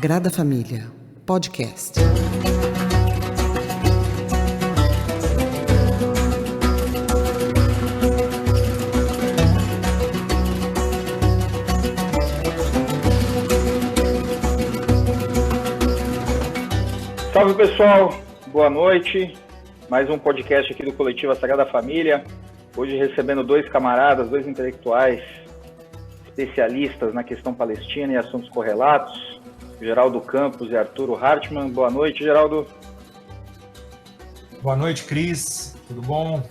Sagrada Família, podcast. Salve pessoal, boa noite. Mais um podcast aqui do Coletivo Sagrada Família. Hoje recebendo dois camaradas, dois intelectuais especialistas na questão palestina e assuntos correlatos, Geraldo Campos e Arturo Hartmann. Boa noite, Geraldo. Boa noite, Cris. Tudo bom?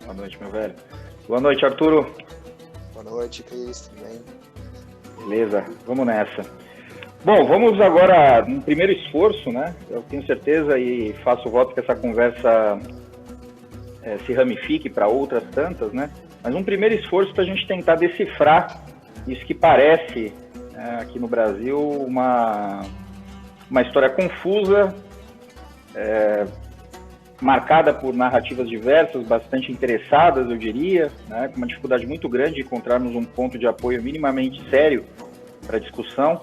Boa noite, meu velho. Boa noite, Arturo. Boa noite, Cris. Tudo bem? Beleza, vamos nessa. Bom, vamos agora no primeiro esforço, né? Eu tenho certeza e faço voto que essa conversa se ramifique para outras tantas, né? Mas um primeiro esforço para a gente tentar decifrar isso que parece, aqui no Brasil, uma história confusa, marcada por narrativas diversas, bastante interessadas, eu diria, né? Com uma dificuldade muito grande de encontrarmos um ponto de apoio minimamente sério para a discussão.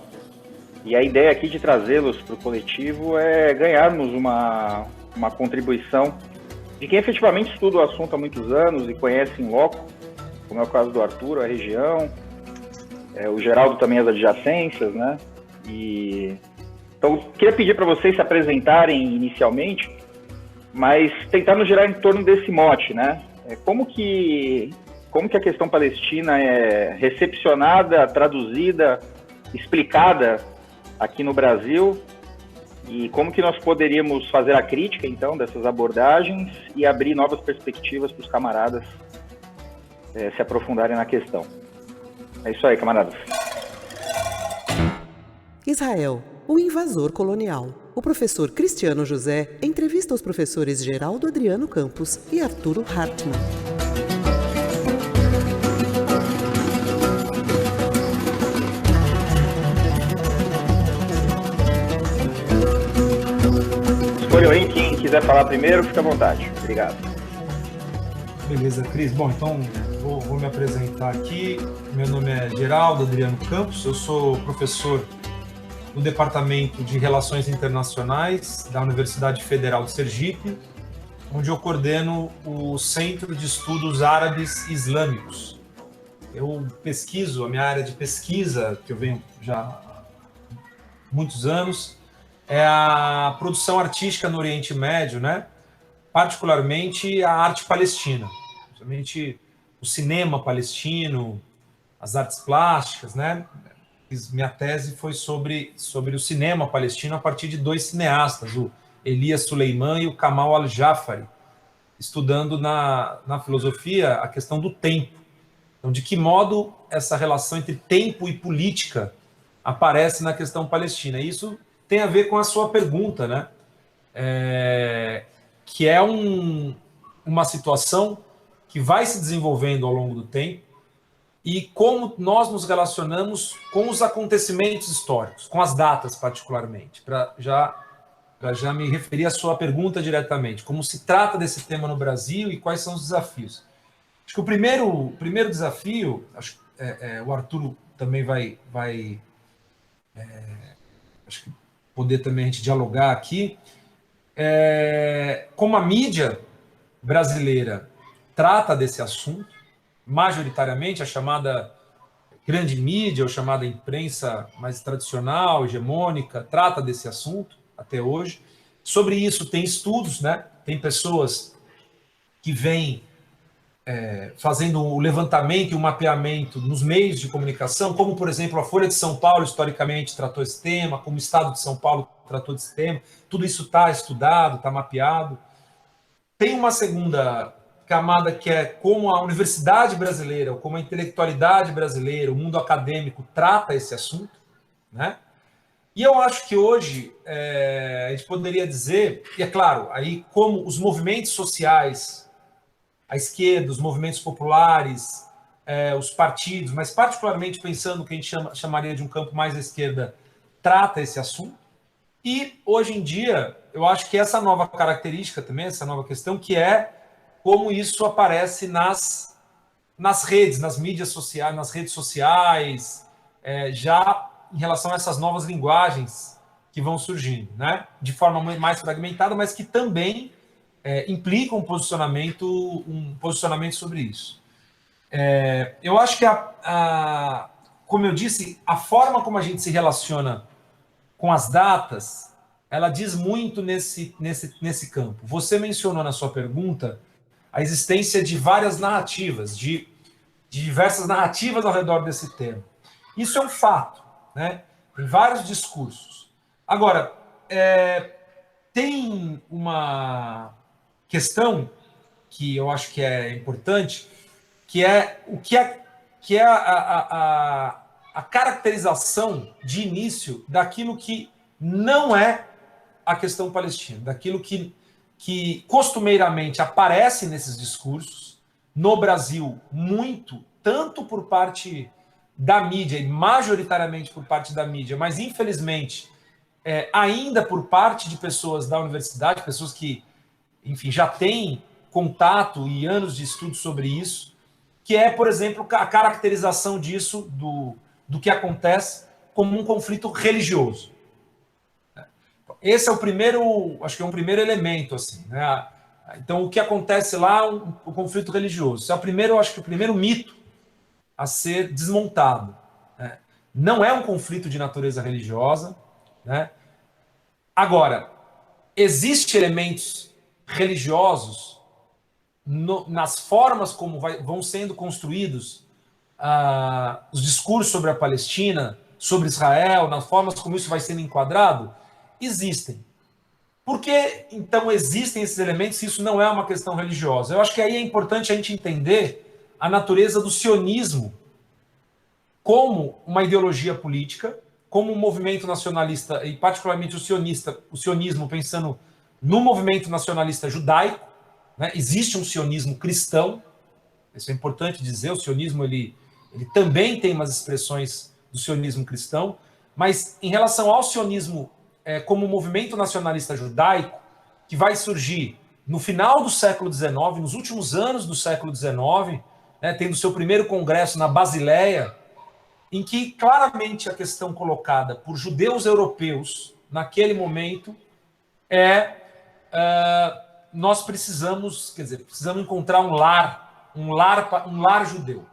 E a ideia aqui de trazê-los para o coletivo é ganharmos uma contribuição de quem efetivamente estuda o assunto há muitos anos e conhece em loco, como é o caso do Arturo, a região, o Geraldo também as adjacências, né? Então, queria pedir para vocês se apresentarem inicialmente, mas tentar nos girar em torno desse mote, né? Como que a questão palestina é recepcionada, traduzida, explicada aqui no Brasil, e como que nós poderíamos fazer a crítica, então, dessas abordagens e abrir novas perspectivas para os camaradas se aprofundarem na questão. É isso aí, camaradas. Israel, o invasor colonial. O professor Cristiano José entrevista os professores Geraldo Adriano Campos e Arturo Hartmann. Escolha aí, quem quiser falar primeiro, fica à vontade. Obrigado. Beleza, Cris. Bom, então vou me apresentar aqui. Meu nome é Geraldo Adriano Campos, eu sou professor no Departamento de Relações Internacionais da Universidade Federal de Sergipe, onde eu coordeno o Centro de Estudos Árabes e Islâmicos. Eu pesquiso, a minha área de pesquisa, que eu venho já há muitos anos, é a produção artística no Oriente Médio, né? Particularmente a arte palestina, principalmente o cinema palestino, as artes plásticas, né? Minha tese foi sobre o cinema palestino a partir de dois cineastas, o Elias Suleiman e o Kamal Al-Jafari, estudando na filosofia a questão do tempo. Então, de que modo essa relação entre tempo e política aparece na questão palestina? Isso tem a ver com a sua pergunta, né? Que é uma situação que vai se desenvolvendo ao longo do tempo e como nós nos relacionamos com os acontecimentos históricos, com as datas particularmente, para já me referir à sua pergunta diretamente, como se trata desse tema no Brasil e quais são os desafios. Acho que o primeiro desafio, o Arturo também vai acho que poder também a gente dialogar aqui, como a mídia brasileira trata desse assunto, majoritariamente a chamada grande mídia, ou chamada imprensa mais tradicional, hegemônica, trata desse assunto até hoje. Sobre isso tem estudos, né? Tem pessoas que vêm fazendo o levantamento e o mapeamento nos meios de comunicação, como, por exemplo, a Folha de São Paulo, historicamente, tratou esse tema, como o Estado de São Paulo tratou desse tema. Tudo isso está estudado, está mapeado. Tem uma segunda camada que é como a universidade brasileira, ou como a intelectualidade brasileira, o mundo acadêmico trata esse assunto, né? E eu acho que hoje a gente poderia dizer, e é claro, aí como os movimentos sociais, a esquerda, os movimentos populares, os partidos, mas particularmente pensando no que a gente chamaria de um campo mais à esquerda, trata esse assunto. E hoje em dia, eu acho que essa nova característica também, essa nova questão, que é como isso aparece nas redes, nas mídias sociais, nas redes sociais, já em relação a essas novas linguagens que vão surgindo, né? De forma mais fragmentada, mas que também implicam um posicionamento sobre isso. Eu acho que, como eu disse, a forma como a gente se relaciona com as datas, ela diz muito nesse campo. Você mencionou na sua pergunta a existência de várias narrativas, de diversas narrativas ao redor desse tema. Isso é um fato, né? Tem vários discursos. Agora, tem uma questão que eu acho que é importante, que é a caracterização de início daquilo que não é a questão palestina, daquilo que costumeiramente aparece nesses discursos, no Brasil, muito, tanto por parte da mídia, e majoritariamente por parte da mídia, mas infelizmente ainda por parte de pessoas da universidade, pessoas que, enfim, já têm contato e anos de estudo sobre isso, que é, por exemplo, a caracterização disso, do que acontece, como um conflito religioso. Esse é o primeiro, acho que é um primeiro elemento, assim, né? Então, o que acontece lá, o conflito religioso. Esse é o primeiro, acho que o primeiro mito a ser desmontado, né? Não é um conflito de natureza religiosa, né? Agora, existem elementos religiosos nas formas como vão sendo construídos os discursos sobre a Palestina, sobre Israel, nas formas como isso vai sendo enquadrado, existem. Por que, então, existem esses elementos se isso não é uma questão religiosa? Eu acho que aí é importante a gente entender a natureza do sionismo como uma ideologia política, como um movimento nacionalista, e particularmente o sionismo pensando no movimento nacionalista judaico, né? Existe um sionismo cristão, isso é importante dizer, o sionismo ele também tem umas expressões do sionismo cristão, mas em relação ao sionismo como movimento nacionalista judaico, que vai surgir no final do século XIX, nos últimos anos do século XIX, né, tendo seu primeiro congresso na Basileia, em que claramente a questão colocada por judeus europeus naquele momento nós precisamos encontrar um lar judeu,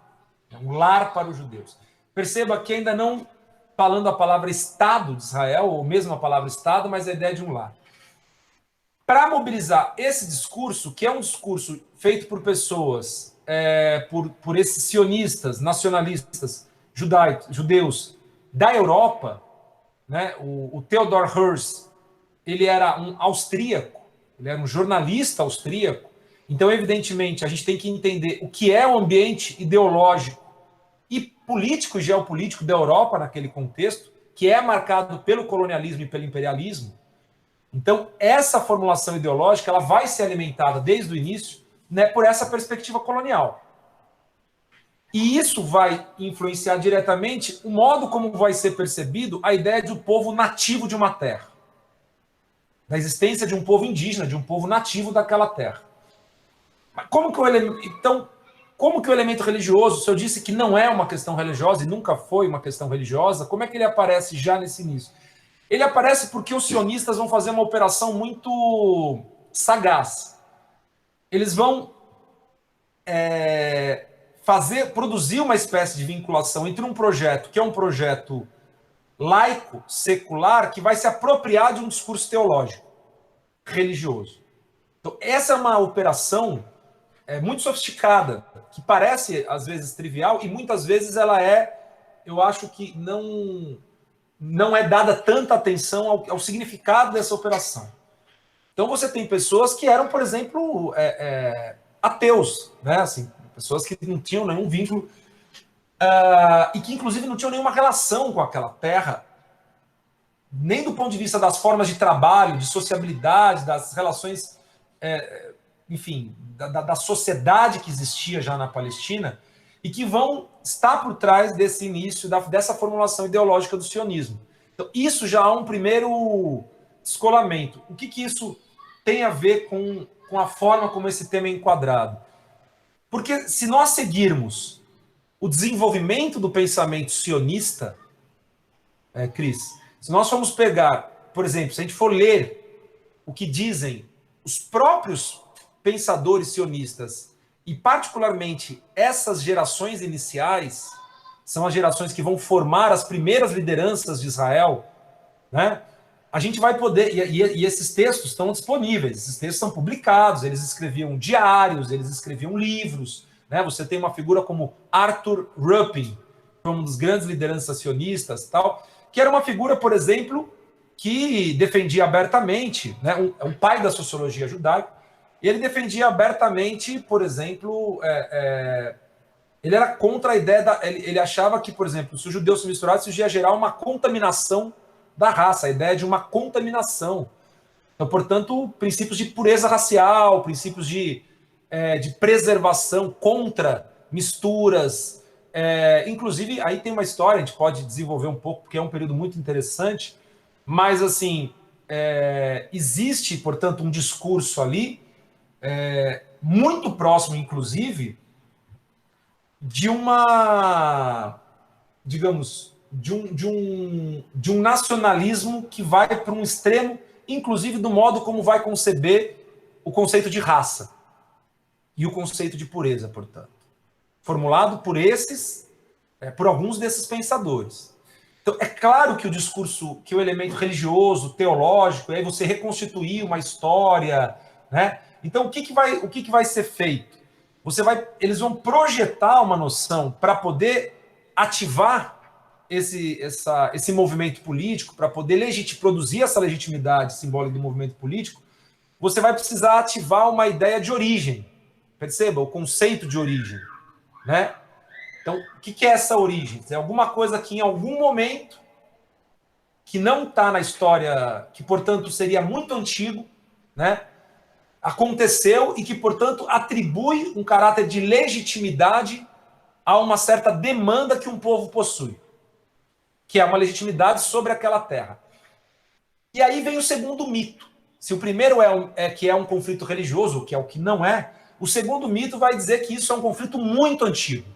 um lar para os judeus. Perceba que ainda não falando a palavra Estado de Israel, ou mesmo a palavra Estado, mas a ideia de um lar. Para mobilizar esse discurso, que é um discurso feito por pessoas, por esses sionistas, nacionalistas, judeus da Europa, né? O Theodor Herzl, ele era um austríaco, ele era um jornalista austríaco, então, evidentemente, a gente tem que entender o que é o ambiente ideológico e político e geopolítico da Europa naquele contexto, que é marcado pelo colonialismo e pelo imperialismo. Então, essa formulação ideológica ela vai ser alimentada desde o início, né, por essa perspectiva colonial. E isso vai influenciar diretamente o modo como vai ser percebido a ideia de um povo nativo de uma terra, da existência de um povo indígena, de um povo nativo daquela terra. Mas como que o elemento religioso, se eu disse que não é uma questão religiosa e nunca foi uma questão religiosa, como é que ele aparece já nesse início? Ele aparece porque os sionistas vão fazer uma operação muito sagaz. Eles vão produzir uma espécie de vinculação entre um projeto que é um projeto laico, secular, que vai se apropriar de um discurso teológico, religioso. Então, essa é uma operação muito sofisticada, que parece, às vezes, trivial, e muitas vezes ela eu acho que não é dada tanta atenção ao significado dessa operação. Então, você tem pessoas que eram, por exemplo, ateus, né? Assim, pessoas que não tinham nenhum vínculo, e que, inclusive, não tinham nenhuma relação com aquela terra, nem do ponto de vista das formas de trabalho, de sociabilidade, das relações, enfim, da sociedade que existia já na Palestina, e que vão estar por trás desse início, dessa formulação ideológica do sionismo. Então, isso já é um primeiro descolamento. O que isso tem a ver com a forma como esse tema é enquadrado? Porque se nós seguirmos o desenvolvimento do pensamento sionista, Cris, se nós formos pegar, por exemplo, se a gente for ler o que dizem os próprios pensadores sionistas, e particularmente essas gerações iniciais, são as gerações que vão formar as primeiras lideranças de Israel, né? A gente vai poder, e esses textos estão disponíveis, esses textos são publicados, eles escreviam diários, eles escreviam livros, né? Você tem uma figura como Arthur Ruppin, um dos grandes lideranças sionistas, tal, que era uma figura, por exemplo, que defendia abertamente, né, um pai da sociologia judaica, e ele defendia abertamente, por exemplo, ele era contra a ideia, ele achava que, por exemplo, se os judeus se misturassem, isso ia gerar uma contaminação da raça, a ideia de uma contaminação. Então, portanto, princípios de pureza racial, princípios de preservação contra misturas. Inclusive, aí tem uma história, a gente pode desenvolver um pouco, porque é um período muito interessante, mas, assim, existe, portanto, um discurso ali, muito próximo, inclusive, de uma, digamos, de um nacionalismo que vai para um extremo, inclusive do modo como vai conceber o conceito de raça e o conceito de pureza, portanto. Formulado por alguns desses pensadores. Então, é claro que o discurso, que o elemento religioso, teológico, aí você reconstituir uma história, né? Então, o que vai ser feito? Eles vão projetar uma noção para poder ativar esse movimento político, para poder produzir essa legitimidade simbólica do movimento político. Você vai precisar ativar uma ideia de origem. Perceba, o conceito de origem. Né? Então, o que é essa origem? É alguma coisa que em algum momento, que não está na história, que, portanto, seria muito antigo, né? Aconteceu e que, portanto, atribui um caráter de legitimidade a uma certa demanda que um povo possui, que é uma legitimidade sobre aquela terra. E aí vem o segundo mito. Se o primeiro que é um conflito religioso, que é o que não é, o segundo mito vai dizer que isso é um conflito muito antigo.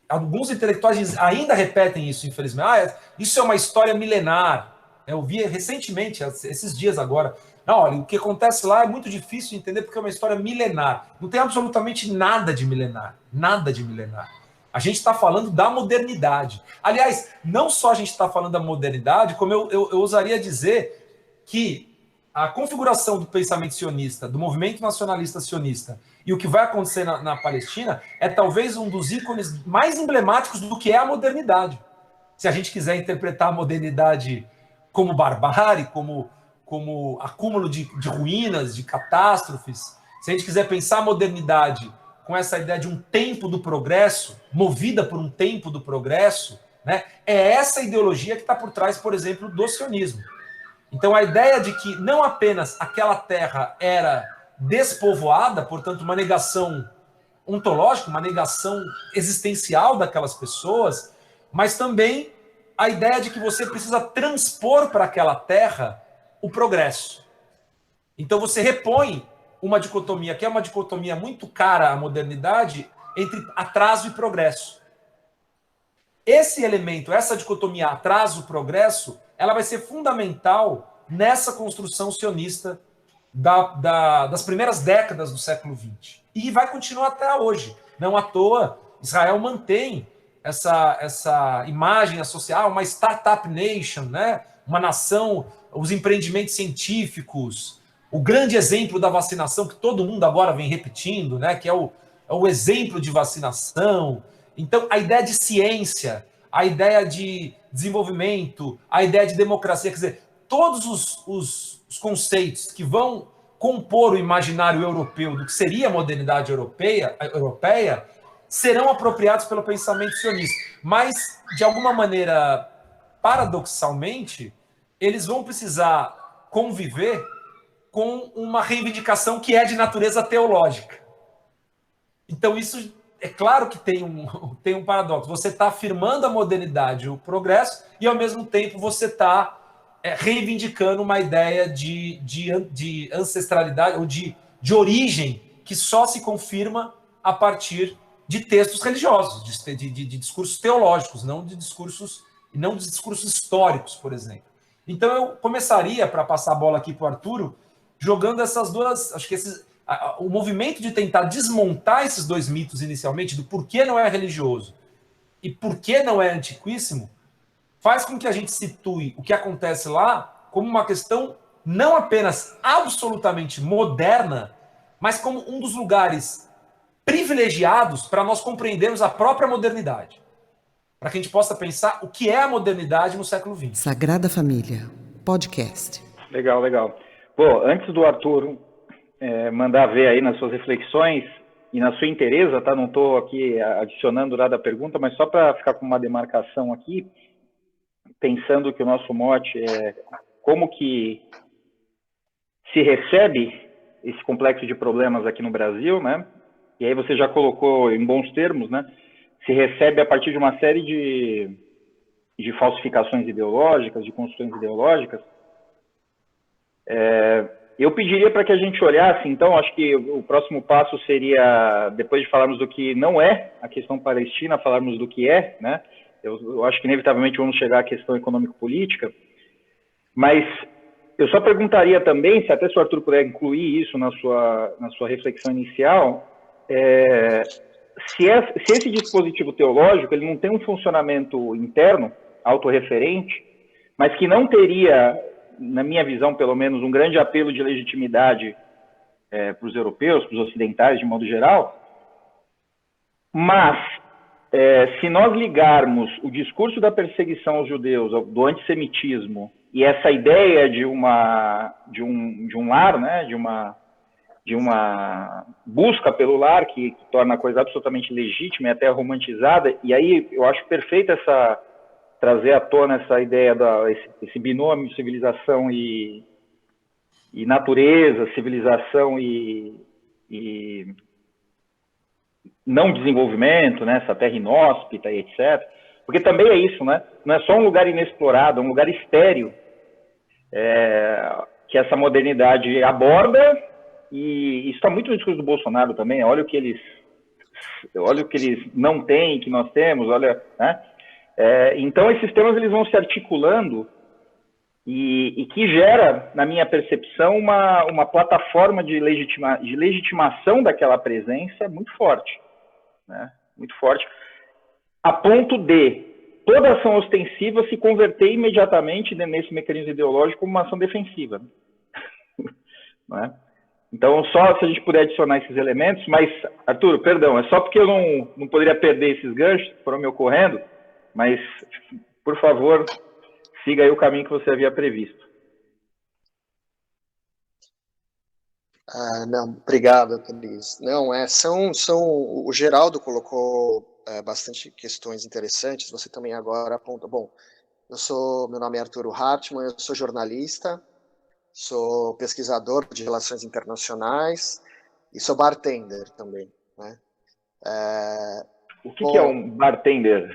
Alguns intelectuais ainda repetem isso, infelizmente. Isso é uma história milenar. Eu vi recentemente, esses dias agora. Não, olha, o que acontece lá é muito difícil de entender porque é uma história milenar. Não tem absolutamente nada de milenar. Nada de milenar. A gente está falando da modernidade. Aliás, não só a gente está falando da modernidade, como eu ousaria dizer que a configuração do pensamento sionista, do movimento nacionalista sionista e o que vai acontecer na Palestina é talvez um dos ícones mais emblemáticos do que é a modernidade. Se a gente quiser interpretar a modernidade como barbárie, como acúmulo de ruínas, de catástrofes, se a gente quiser pensar a modernidade com essa ideia de um tempo do progresso, movida por um tempo do progresso, né, é essa ideologia que está por trás, por exemplo, do sionismo. Então, a ideia de que não apenas aquela terra era despovoada, portanto, uma negação ontológica, uma negação existencial daquelas pessoas, mas também a ideia de que você precisa transpor para aquela terra o progresso. Então, você repõe uma dicotomia, que é uma dicotomia muito cara à modernidade, entre atraso e progresso. Esse elemento, essa dicotomia atraso-progresso, ela vai ser fundamental nessa construção sionista das primeiras décadas do século XX. E vai continuar até hoje. Não à toa, Israel mantém essa imagem associada a uma startup nation, né? Uma nação, os empreendimentos científicos, o grande exemplo da vacinação, que todo mundo agora vem repetindo, né? Que é o exemplo de vacinação. Então, a ideia de ciência, a ideia de desenvolvimento, a ideia de democracia, quer dizer, todos os conceitos que vão compor o imaginário europeu do que seria a modernidade europeia serão apropriados pelo pensamento sionista. Mas, de alguma maneira, paradoxalmente, eles vão precisar conviver com uma reivindicação que é de natureza teológica. Então, isso é claro que tem um paradoxo. Você está afirmando a modernidade, o progresso, e, ao mesmo tempo, você está reivindicando uma ideia de ancestralidade ou de origem que só se confirma a partir de textos religiosos, de discursos teológicos, não de discursos e não dos discursos históricos, por exemplo. Então eu começaria, para passar a bola aqui para o Arturo, jogando essas duas, acho que o movimento de tentar desmontar esses dois mitos inicialmente, do porquê não é religioso e porquê não é antiquíssimo, faz com que a gente situe o que acontece lá como uma questão não apenas absolutamente moderna, mas como um dos lugares privilegiados para nós compreendermos a própria modernidade. Para que a gente possa pensar o que é a modernidade no século XX. Sagrada Família, podcast. Legal, legal. Bom, antes do Arthur mandar ver aí nas suas reflexões e na sua inteireza, tá? Não estou aqui adicionando nada à pergunta, mas só para ficar com uma demarcação aqui, pensando que o nosso mote é como que se recebe esse complexo de problemas aqui no Brasil, né? E aí você já colocou em bons termos, né? Se recebe a partir de uma série de falsificações ideológicas, de construções ideológicas. Eu pediria para que a gente olhasse, então, acho que o próximo passo seria, depois de falarmos do que não é a questão palestina, falarmos do que é, né? Eu acho que inevitavelmente vamos chegar à questão econômico-política, mas eu só perguntaria também, se até se o Arthur puder incluir isso na sua reflexão inicial, se esse dispositivo teológico ele não tem um funcionamento interno, autorreferente, mas que não teria, na minha visão pelo menos, um grande apelo de legitimidade para os europeus, para os ocidentais de modo geral, mas se nós ligarmos o discurso da perseguição aos judeus, do antissemitismo, e essa ideia de um lar, né, de uma busca pelo lar que torna a coisa absolutamente legítima e até romantizada, e aí eu acho perfeito trazer à tona essa ideia, esse binômio civilização e natureza, civilização e não desenvolvimento, né, essa terra inóspita e etc. Porque também é isso, né? Não é só um lugar inexplorado, é um lugar estéril que essa modernidade aborda, e isso está muito no discurso do Bolsonaro também. Olha o que eles não têm, que nós temos, olha, né? Então esses temas eles vão se articulando e que gera, na minha percepção, uma plataforma de legitimação daquela presença muito forte, né? Muito forte, a ponto de toda ação ostensiva se converter imediatamente nesse mecanismo ideológico como uma ação defensiva. Né? Então, só se a gente puder adicionar esses elementos, mas, Arturo, perdão, é só porque eu não poderia perder esses ganchos que foram me ocorrendo, mas, por favor, siga aí o caminho que você havia previsto. Não, obrigado, Cris. Não, o Geraldo colocou bastante questões interessantes. Você também agora aponta. Bom, meu nome é Arturo Hartmann, eu sou jornalista, sou pesquisador de relações internacionais e sou bartender também, né? O que é um bartender?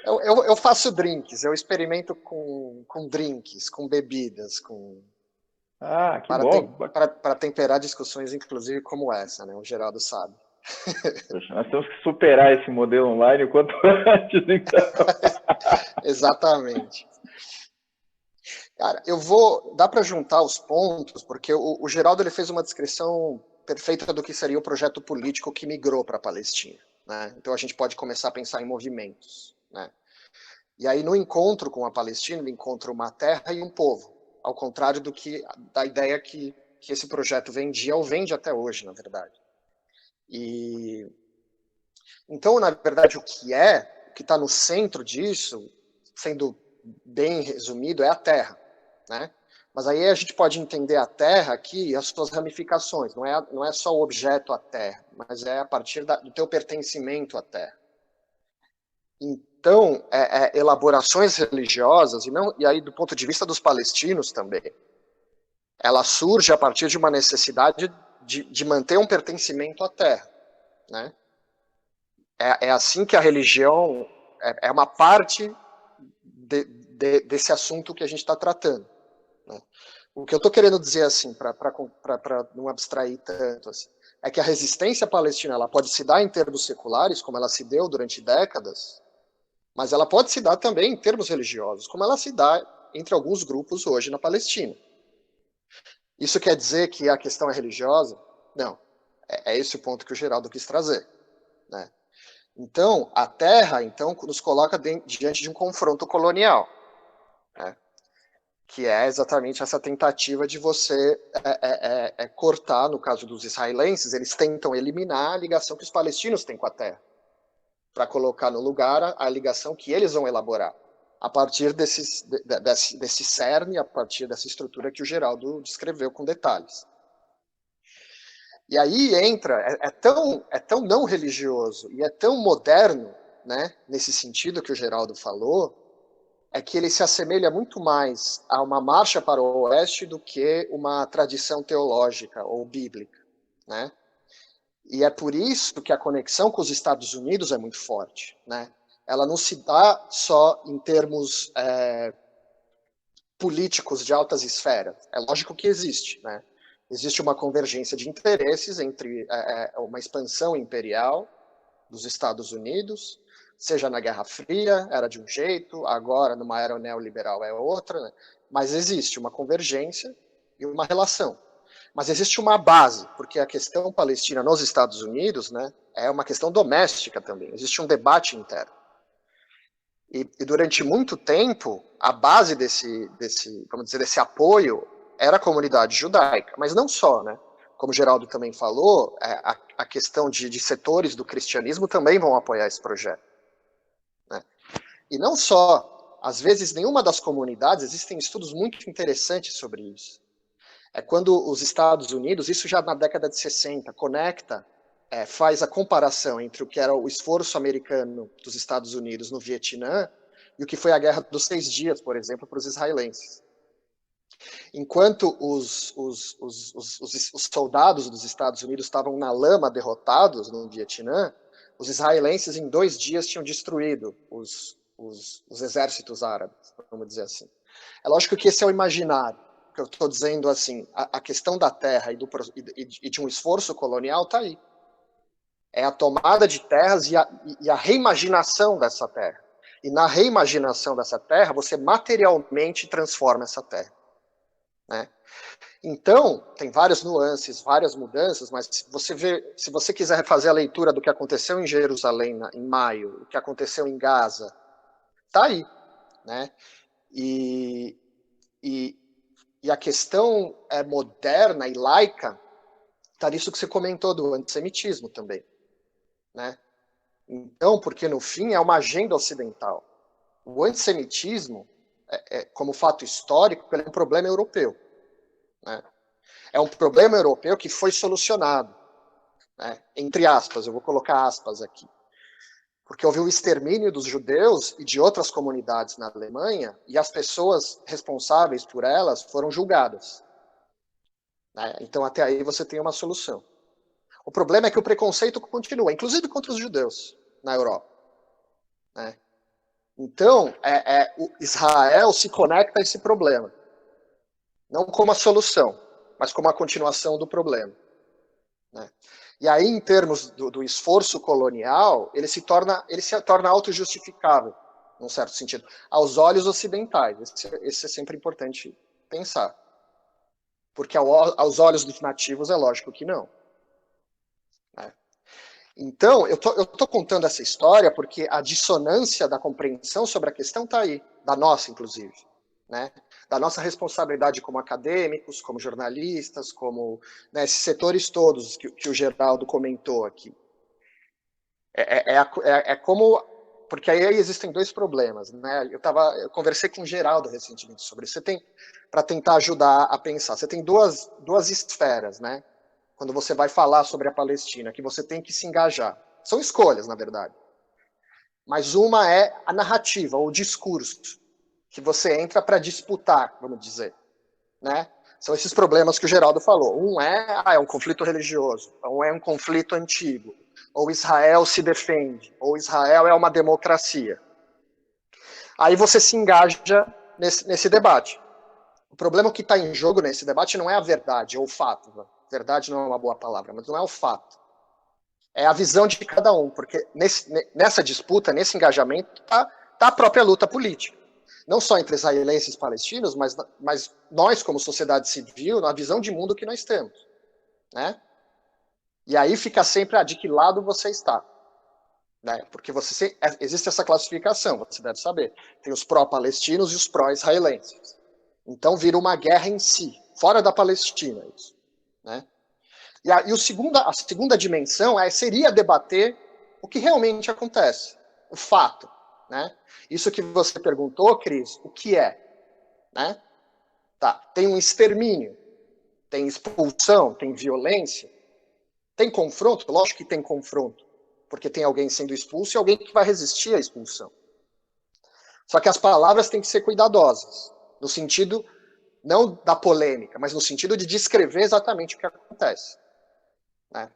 Eu faço drinks, eu experimento com drinks, com bebidas, que bom. Para temperar discussões, inclusive, como essa, né? O Geraldo sabe. Poxa, nós temos que superar esse modelo online o quanto antes, então. Exatamente. Cara, dá para juntar os pontos, porque o Geraldo ele fez uma descrição perfeita do que seria o projeto político que migrou para a Palestina, né? Então a gente pode começar a pensar em movimentos, né? E aí no encontro com a Palestina, ele encontra uma terra e um povo, ao contrário da ideia que esse projeto vendia ou vende até hoje, na verdade. E então, na verdade, o que está no centro disso, sendo bem resumido, é a terra, né? Mas aí a gente pode entender a terra aqui e as suas ramificações. Não é só o objeto a terra, mas é a partir do teu pertencimento à terra. Então, elaborações religiosas, e aí do ponto de vista dos palestinos também, ela surge a partir de uma necessidade de manter um pertencimento à terra, né? É assim que a religião é uma parte desse assunto que a gente está tratando, né? O que eu estou querendo dizer, assim, para não abstrair tanto, assim, é que a resistência palestina ela pode se dar em termos seculares, como ela se deu durante décadas, Mas ela pode se dar também em termos religiosos, como ela se dá entre alguns grupos hoje na Palestina. Isso quer dizer que a questão é religiosa? Não. É esse o ponto que o Geraldo quis trazer, né? Então, a terra nos coloca diante de um confronto colonial, né? Que é exatamente essa tentativa de você cortar, no caso dos israelenses, eles tentam eliminar a ligação que os palestinos têm com a terra, para colocar no lugar a ligação que eles vão elaborar, a partir desse cerne, a partir dessa estrutura que o Geraldo descreveu com detalhes. E aí entra, é tão não religioso e é tão moderno, né, nesse sentido que o Geraldo falou, é que ele se assemelha muito mais a uma marcha para o oeste do que uma tradição teológica ou bíblica, né? E é por isso que a conexão com os Estados Unidos é muito forte, né? Ela não se dá só em termos políticos de altas esferas. É lógico que existe, né? Existe uma convergência de interesses entre uma expansão imperial dos Estados Unidos, seja na Guerra Fria, era de um jeito, agora numa era neoliberal é outra, né? Mas existe uma convergência e uma relação. Mas existe uma base, porque a questão palestina nos Estados Unidos, né, é uma questão doméstica também, existe um debate interno. E durante muito tempo, a base desse apoio era a comunidade judaica, mas não só, né? Como o Geraldo também falou, a questão de setores do cristianismo também vão apoiar esse projeto, né? E não só, às vezes nenhuma das comunidades, existem estudos muito interessantes sobre isso. É quando os Estados Unidos, isso já na década de 60, faz a comparação entre o que era o esforço americano dos Estados Unidos no Vietnã e o que foi a Guerra dos 6 Dias, por exemplo, para os israelenses. Enquanto os soldados dos Estados Unidos estavam na lama derrotados no Vietnã, os israelenses em 2 dias tinham destruído os exércitos árabes, vamos dizer assim. É lógico que esse é o imaginário, que eu estou dizendo assim, a questão da terra e de um esforço colonial está aí. É a tomada de terras e a reimaginação dessa terra. E na reimaginação dessa terra, você materialmente transforma essa terra, né? Então, tem várias nuances, várias mudanças, mas se você quiser fazer a leitura do que aconteceu em Jerusalém em maio, o que aconteceu em Gaza, está aí, né? E a questão moderna e laica está nisso que você comentou do antissemitismo também, né? Então, porque no fim é uma agenda ocidental. O antissemitismo, como fato histórico, ele é um problema europeu, né? É um problema europeu que foi solucionado, né? Entre aspas, eu vou colocar aspas aqui. Porque houve o extermínio dos judeus e de outras comunidades na Alemanha, e as pessoas responsáveis por elas foram julgadas, né? Então, até aí você tem uma solução. O problema é que o preconceito continua, inclusive contra os judeus na Europa, né? Então, o Israel se conecta a esse problema, não como a solução, mas como a continuação do problema, né? E aí, em termos do esforço colonial, ele se torna autojustificável, num certo sentido, aos olhos ocidentais. Esse é sempre importante pensar. Porque aos olhos dos nativos é lógico que não, né? Então, eu tô contando essa história porque a dissonância da compreensão sobre a questão está aí, da nossa, inclusive, né? Da nossa responsabilidade como acadêmicos, como jornalistas, como, né, esses setores todos que o Geraldo comentou aqui. Como... Porque aí existem 2 problemas, né? Eu conversei com o Geraldo recentemente sobre isso. Para tentar ajudar a pensar, você tem duas esferas, né? Quando você vai falar sobre a Palestina, que você tem que se engajar. São escolhas, na verdade. Mas uma é a narrativa, ou o discurso, que você entra para disputar, vamos dizer, né? São esses problemas que o Geraldo falou. Um é um conflito religioso, ou é um conflito antigo, ou Israel se defende, ou Israel é uma democracia. Aí você se engaja nesse debate. O problema que está em jogo nesse debate não é a verdade, ou o fato. Né? Verdade não é uma boa palavra, mas não é o fato. É a visão de cada um, porque nessa disputa, nesse engajamento, está da própria luta política. Não só entre israelenses e palestinos, mas nós, como sociedade civil, na visão de mundo que nós temos. Né? E aí fica sempre, de que lado você está. Né? Porque existe essa classificação, você deve saber. Tem os pró-palestinos e os pró-israelenses. Então vira uma guerra em si, fora da Palestina. Isso, né? E a segunda dimensão seria debater o que realmente acontece, o fato. Né? Isso que você perguntou, Cris, o que é? Né? Tá, tem um extermínio, tem expulsão, tem violência, tem confronto? Lógico que tem confronto, porque tem alguém sendo expulso e alguém que vai resistir à expulsão. Só que as palavras têm que ser cuidadosas, no sentido, não da polêmica, mas no sentido de descrever exatamente o que acontece. Né?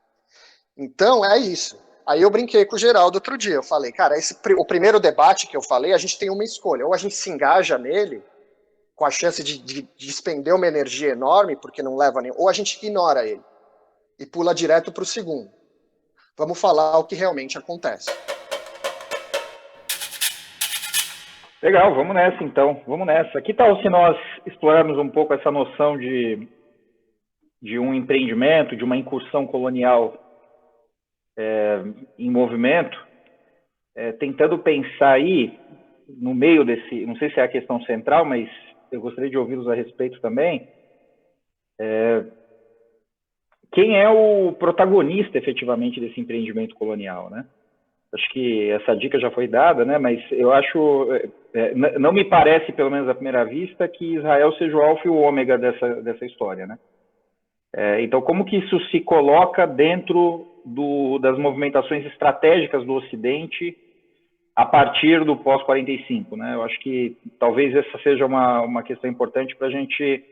Então, é isso. Aí eu brinquei com o Geraldo outro dia, eu falei, cara, o primeiro debate que eu falei, a gente tem uma escolha, ou a gente se engaja nele, com a chance de despender uma energia enorme, porque não leva nem, ou a gente ignora ele, e pula direto para o segundo. Vamos falar o que realmente acontece. Legal, vamos nessa então, vamos nessa. Que tal se nós explorarmos um pouco essa noção de um empreendimento, de uma incursão colonial em movimento, tentando pensar aí, no meio desse, não sei se é a questão central, mas eu gostaria de ouvi-los a respeito também, quem é o protagonista, efetivamente, desse empreendimento colonial, né? Acho que essa dica já foi dada, né? Mas eu acho, não me parece, pelo menos à primeira vista, que Israel seja o alfa e o ômega dessa história, né? Então, como que isso se coloca dentro das movimentações estratégicas do Ocidente a partir do pós-45, né? Eu acho que talvez essa seja uma questão importante para a gente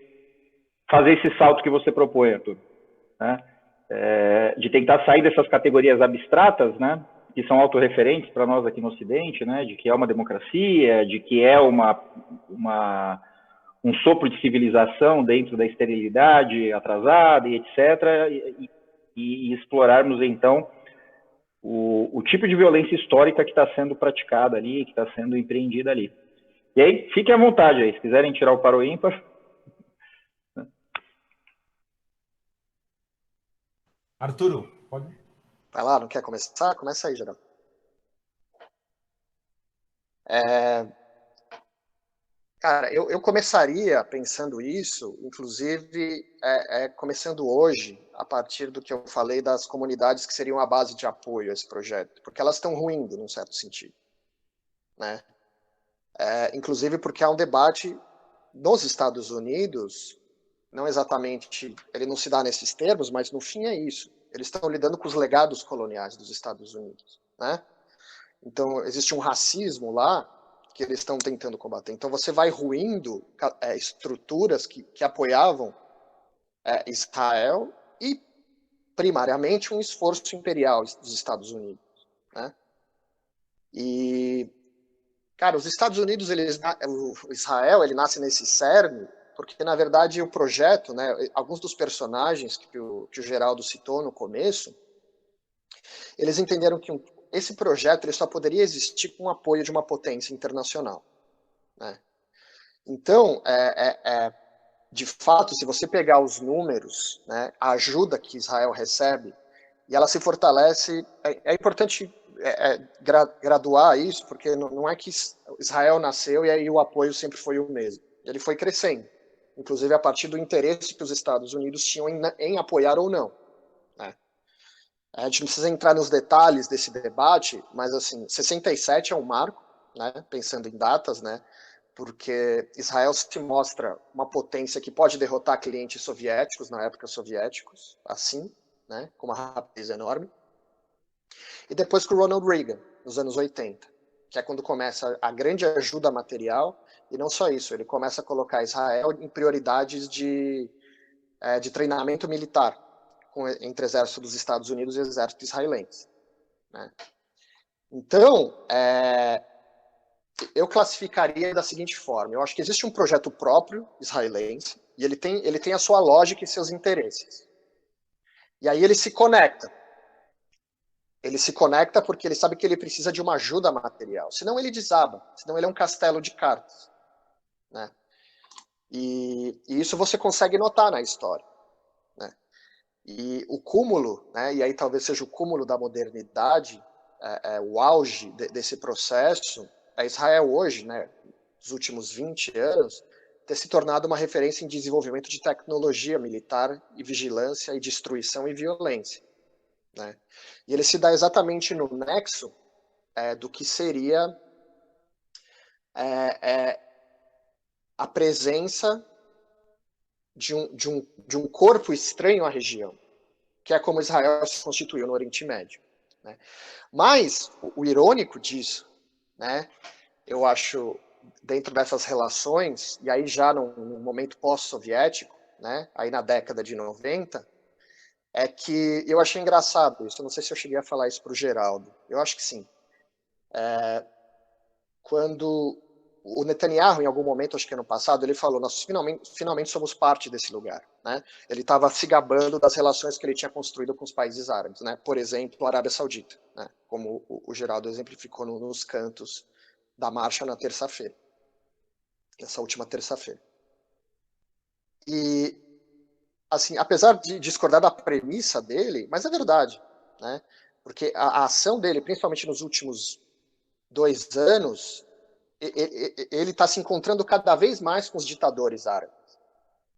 fazer esse salto que você propõe, Arthur, né? De tentar sair dessas categorias abstratas, né? Que são autorreferentes para nós aqui no Ocidente, né? De que é uma democracia, de que é um sopro de civilização dentro da esterilidade atrasada e etc., e explorarmos, então, o tipo de violência histórica que está sendo praticada ali, que está sendo empreendida ali. E aí, fiquem à vontade aí, se quiserem tirar o par ou ímpar. Arturo, pode? Vai lá, não quer começar? Começa aí, Geraldo. Cara, eu começaria pensando isso, inclusive, começando hoje, a partir do que eu falei das comunidades que seriam a base de apoio a esse projeto, porque elas estão ruindo, num certo sentido. Né? Inclusive porque há um debate nos Estados Unidos, não exatamente, ele não se dá nesses termos, mas no fim é isso. Eles estão lidando com os legados coloniais dos Estados Unidos. Né? Então, existe um racismo lá, que eles estão tentando combater. Então você vai ruindo estruturas que apoiavam Israel e, primariamente, um esforço imperial dos Estados Unidos. Né? E, cara, os Estados Unidos, o Israel, ele nasce nesse cerne, porque, na verdade, o projeto, né, alguns dos personagens que o Geraldo citou no começo, eles entenderam que esse projeto ele só poderia existir com o apoio de uma potência internacional. Né? Então, de fato, se você pegar os números, né, a ajuda que Israel recebe, e ela se fortalece, é importante graduar isso, porque não é que Israel nasceu e aí o apoio sempre foi o mesmo. Ele foi crescendo, inclusive a partir do interesse que os Estados Unidos tinham em apoiar ou não. Né? A gente não precisa entrar nos detalhes desse debate, mas assim, 67 é um marco, né, pensando em datas, né, porque Israel se mostra uma potência que pode derrotar clientes soviéticos, na época soviéticos, assim, né, com uma rapidez enorme. E depois com o Ronald Reagan, nos anos 80, que é quando começa a grande ajuda material, e não só isso, ele começa a colocar Israel em prioridades de treinamento militar, entre o exército dos Estados Unidos e o exército israelense. Né? Então, eu classificaria da seguinte forma, eu acho que existe um projeto próprio israelense, e ele tem a sua lógica e seus interesses. E aí ele se conecta. Ele se conecta porque ele sabe que ele precisa de uma ajuda material. Senão ele desaba. Senão ele é um castelo de cartas. Né? E isso você consegue notar na história. Né? E o cúmulo, né, e aí talvez seja o cúmulo da modernidade, o auge desse processo, é Israel hoje, né, nos últimos 20 anos, ter se tornado uma referência em desenvolvimento de tecnologia militar e vigilância e destruição e violência. Né? E ele se dá exatamente no nexo do que seria a presença de um corpo estranho à região, que é como Israel se constituiu no Oriente Médio. Né? Mas o irônico disso, né, eu acho, dentro dessas relações, e aí já no momento pós-soviético, né, aí na década de 90, é que eu achei engraçado isso. Eu não sei se eu cheguei a falar isso para o Geraldo. Eu acho que sim. Quando o Netanyahu, em algum momento, acho que ano passado, ele falou: nós finalmente somos parte desse lugar. Né? Ele estava se gabando das relações que ele tinha construído com os países árabes. Né? Por exemplo, a Arábia Saudita, né? Como o Geraldo exemplificou nos cantos da marcha na terça-feira. Nessa última terça-feira. E, assim, apesar de discordar da premissa dele, mas é verdade, né? Porque a ação dele, principalmente nos últimos 2 anos, ele está se encontrando cada vez mais com os ditadores árabes,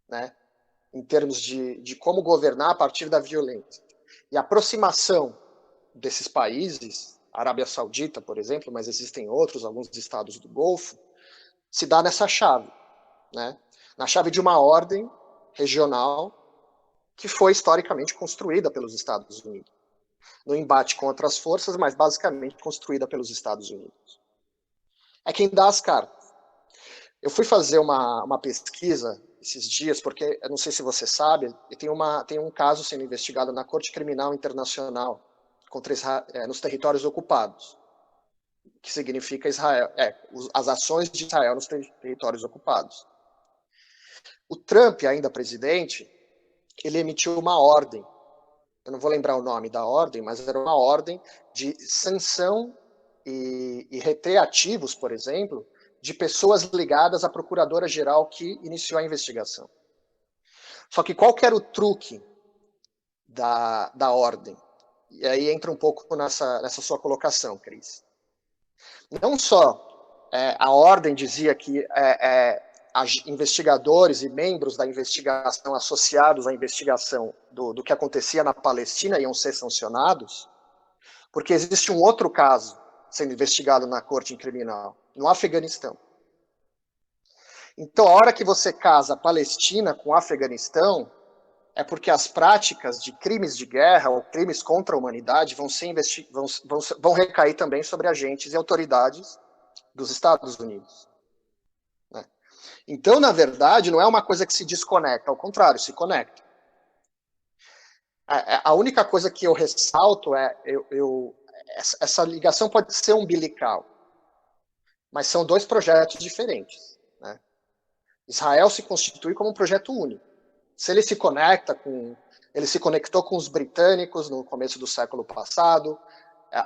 né? Em termos de como governar a partir da violência. E a aproximação desses países, Arábia Saudita, por exemplo, mas existem outros, alguns estados do Golfo, se dá nessa chave, né? Na chave de uma ordem regional que foi historicamente construída pelos Estados Unidos. No embate contra as forças, mas basicamente construída pelos Estados Unidos. É quem dá as cartas. Eu fui fazer uma pesquisa esses dias, porque, eu não sei se você sabe, tem um caso sendo investigado na Corte Criminal Internacional contra Israel, nos territórios ocupados, que significa Israel, as ações de Israel nos territórios ocupados. O Trump, ainda presidente, ele emitiu uma ordem, eu não vou lembrar o nome da ordem, mas era uma ordem de sanção e reter ativos, por exemplo, de pessoas ligadas à procuradora-geral que iniciou a investigação. Só que qual que era o truque da ordem? E aí entra um pouco nessa sua colocação, Cris. Não só a ordem dizia que investigadores e membros da investigação associados à investigação do que acontecia na Palestina iam ser sancionados, porque existe um outro caso sendo investigado na corte criminal, no Afeganistão. Então, a hora que você casa a Palestina com o Afeganistão, é porque as práticas de crimes de guerra ou crimes contra a humanidade vão recair também sobre agentes e autoridades dos Estados Unidos. Né? Então, na verdade, não é uma coisa que se desconecta, ao contrário, se conecta. A única coisa que eu ressalto essa ligação pode ser umbilical, mas são 2 projetos diferentes. Né? Israel se constitui como um projeto único. Se ele se conectou com os britânicos no começo do século passado,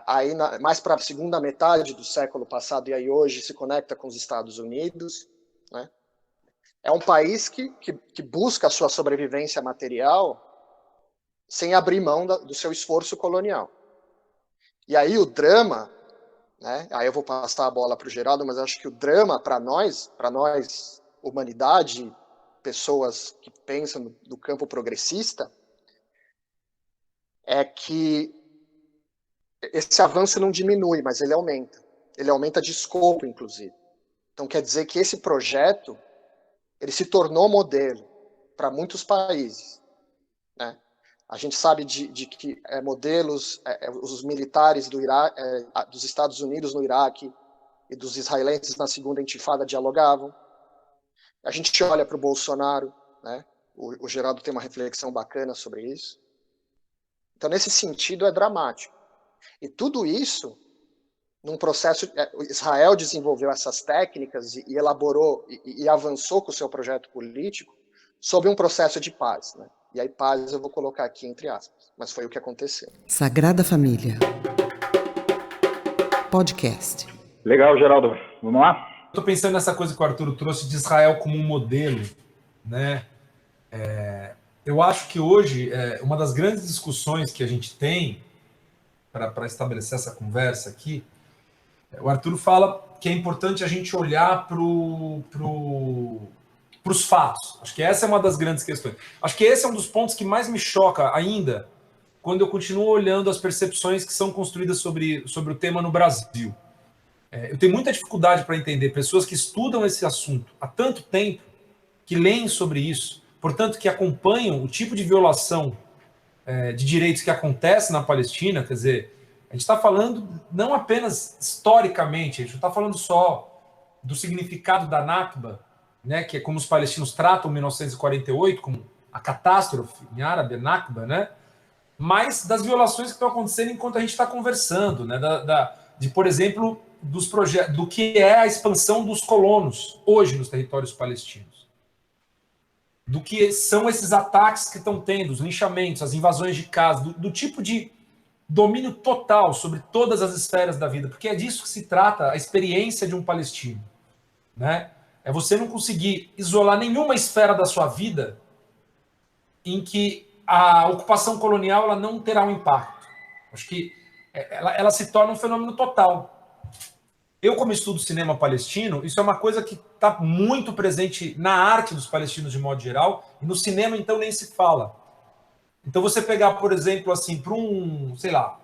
aí mais para a segunda metade do século passado e aí hoje se conecta com os Estados Unidos. Né? É um país que busca a sua sobrevivência material sem abrir mão do seu esforço colonial. E aí o drama, né, aí eu vou passar a bola para o Geraldo, mas acho que o drama para nós, humanidade, pessoas que pensam no campo progressista, é que esse avanço não diminui, mas ele aumenta. Ele aumenta de escopo, inclusive. Então quer dizer que esse projeto ele se tornou modelo para muitos países. Né? A gente sabe de que modelos, os militares dos Estados Unidos no Iraque e dos israelenses na segunda intifada dialogavam. A gente olha para o Bolsonaro, né? O Geraldo tem uma reflexão bacana sobre isso. Então, nesse sentido, é dramático. E tudo isso, num processo, Israel desenvolveu essas técnicas e elaborou e avançou com o seu projeto político sob um processo de paz, né? E aí paz eu vou colocar aqui entre aspas, mas foi o que aconteceu. Sagrada Família. Podcast. Legal, Geraldo. Vamos lá? Estou pensando nessa coisa que o Arturo trouxe de Israel como um modelo, né? Eu acho que hoje, uma das grandes discussões que a gente tem para estabelecer essa conversa aqui, o Arturo fala que é importante a gente olhar para os fatos. Acho que essa é uma das grandes questões. Acho que esse é um dos pontos que mais me choca ainda quando eu continuo olhando as percepções que são construídas sobre o tema no Brasil. Eu tenho muita dificuldade para entender pessoas que estudam esse assunto há tanto tempo, que leem sobre isso, portanto, que acompanham o tipo de violação de direitos que acontece na Palestina. Quer dizer, a gente está falando não apenas historicamente, a gente não está falando só do significado da Nakba, né, que é como os palestinos tratam 1948, como a catástrofe em árabe, Nakba, né, mas das violações que estão acontecendo enquanto a gente está conversando, né, de, por exemplo, dos projetos, do que é a expansão dos colonos hoje nos territórios palestinos, do que são esses ataques que estão tendo, os linchamentos, as invasões de casa, do tipo de domínio total sobre todas as esferas da vida, porque é disso que se trata a experiência de um palestino, né? É você não conseguir isolar nenhuma esfera da sua vida em que a ocupação colonial ela não terá um impacto. Acho que ela se torna um fenômeno total. Eu, como estudo cinema palestino, isso é uma coisa que está muito presente na arte dos palestinos de modo geral, e no cinema, então, nem se fala. Então, você pegar, por exemplo, assim, para sei lá,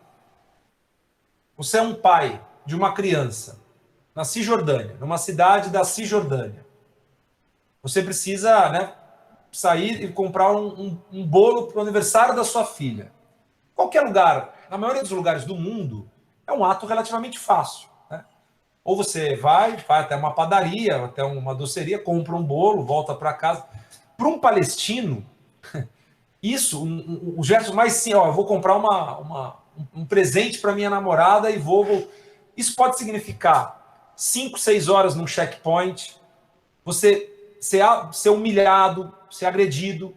você é um pai de uma criança na Cisjordânia, numa cidade da Cisjordânia. Você precisa, né, sair e comprar um bolo para o aniversário da sua filha. Qualquer lugar, na maioria dos lugares do mundo, é um ato relativamente fácil. Ou você vai até uma padaria, até uma doceria, compra um bolo, volta para casa. Para um palestino, isso, o gesto mais simples, eu vou comprar um presente para minha namorada e vou. Isso pode significar 5, 6 horas num checkpoint, você ser humilhado, ser agredido,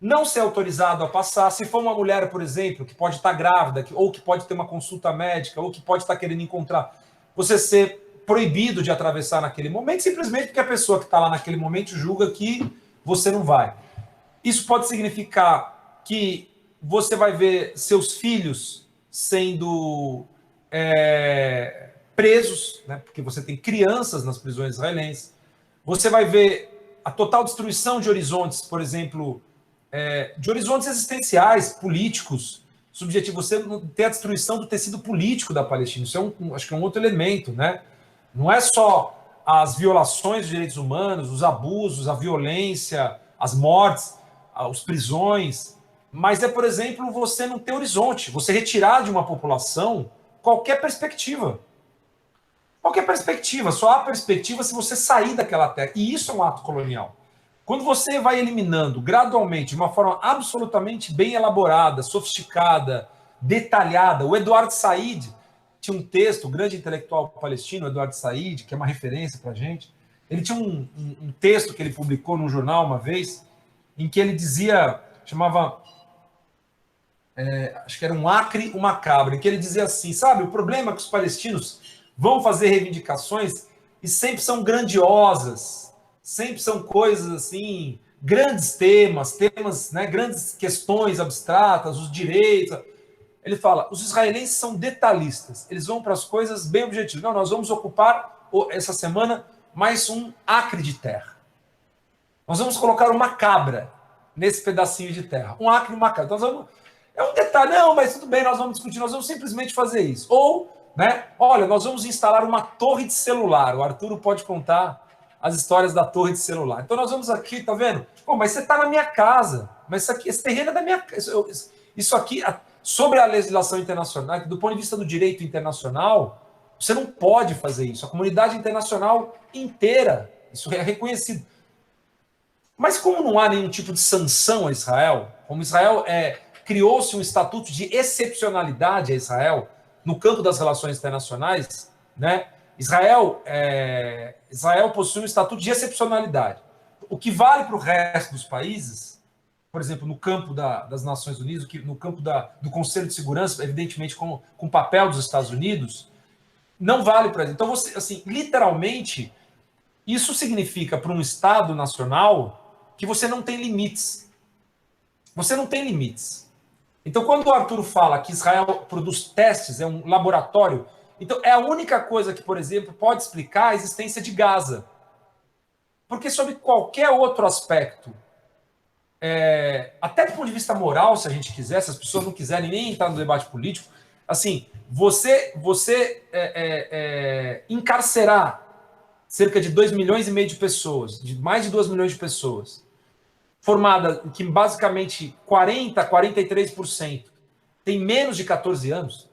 não ser autorizado a passar. Se for uma mulher, por exemplo, que pode estar grávida, ou que pode ter uma consulta médica, ou que pode estar querendo encontrar, você ser proibido de atravessar naquele momento, simplesmente porque a pessoa que está lá naquele momento julga que você não vai. Isso pode significar que você vai ver seus filhos sendo presos, né, porque você tem crianças nas prisões israelenses. Você vai ver a total destruição de horizontes, por exemplo, de horizontes existenciais, políticos, subjetivos. Você tem a destruição do tecido político da Palestina. Isso acho que é um outro elemento, né? Não é só as violações dos direitos humanos, os abusos, a violência, as mortes, as prisões, mas por exemplo, você não ter horizonte, você retirar de uma população qualquer perspectiva. Qualquer perspectiva, só há perspectiva se você sair daquela terra. E isso é um ato colonial. Quando você vai eliminando gradualmente, de uma forma absolutamente bem elaborada, sofisticada, detalhada, o Eduardo Said tinha um texto, o grande intelectual palestino, Eduardo Said, que é uma referência para a gente, ele tinha um texto que ele publicou num jornal uma vez, em que ele dizia, chamava, acho que era um acre, uma cabra, em que ele dizia assim, sabe, o problema é que os palestinos vão fazer reivindicações e sempre são grandiosas, sempre são coisas assim, grandes temas, né, grandes questões abstratas, os direitos. Ele fala, os israelenses são detalhistas, eles vão para as coisas bem objetivas. Não, nós vamos ocupar essa semana mais um acre de terra. Nós vamos colocar uma cabra nesse pedacinho de terra. Um acre e uma cabra. Então, é um detalhe, não, mas tudo bem, nós vamos discutir, nós vamos simplesmente fazer isso. Ou, né, olha, nós vamos instalar uma torre de celular. O Arturo pode contar as histórias da torre de celular. Então nós vamos aqui, tá vendo? Pô, mas você está na minha casa. Mas esse terreno é da minha casa. Isso aqui, sobre a legislação internacional, do ponto de vista do direito internacional, você não pode fazer isso. A comunidade internacional inteira, isso é reconhecido. Mas como não há nenhum tipo de sanção a Israel, como Israel criou-se um estatuto de excepcionalidade a Israel no campo das relações internacionais, né? Israel possui um estatuto de excepcionalidade. O que vale para o resto dos países, por exemplo, no campo das Nações Unidas, no campo do Conselho de Segurança, evidentemente com o papel dos Estados Unidos, Não vale para ele. Então, você, assim, literalmente, isso significa para um Estado nacional que você não tem limites. Você não tem limites. Então, quando o Arturo fala que Israel produz testes, é um laboratório, então é a única coisa que, por exemplo, pode explicar a existência de Gaza. Porque sobre qualquer outro aspecto, até do ponto de vista moral, se a gente quiser, se as pessoas não quiserem nem entrar no debate político, assim, você encarcerar cerca de 2,5 milhões de pessoas, de mais de 2 milhões de pessoas, formada que basicamente 43% tem menos de 14 anos,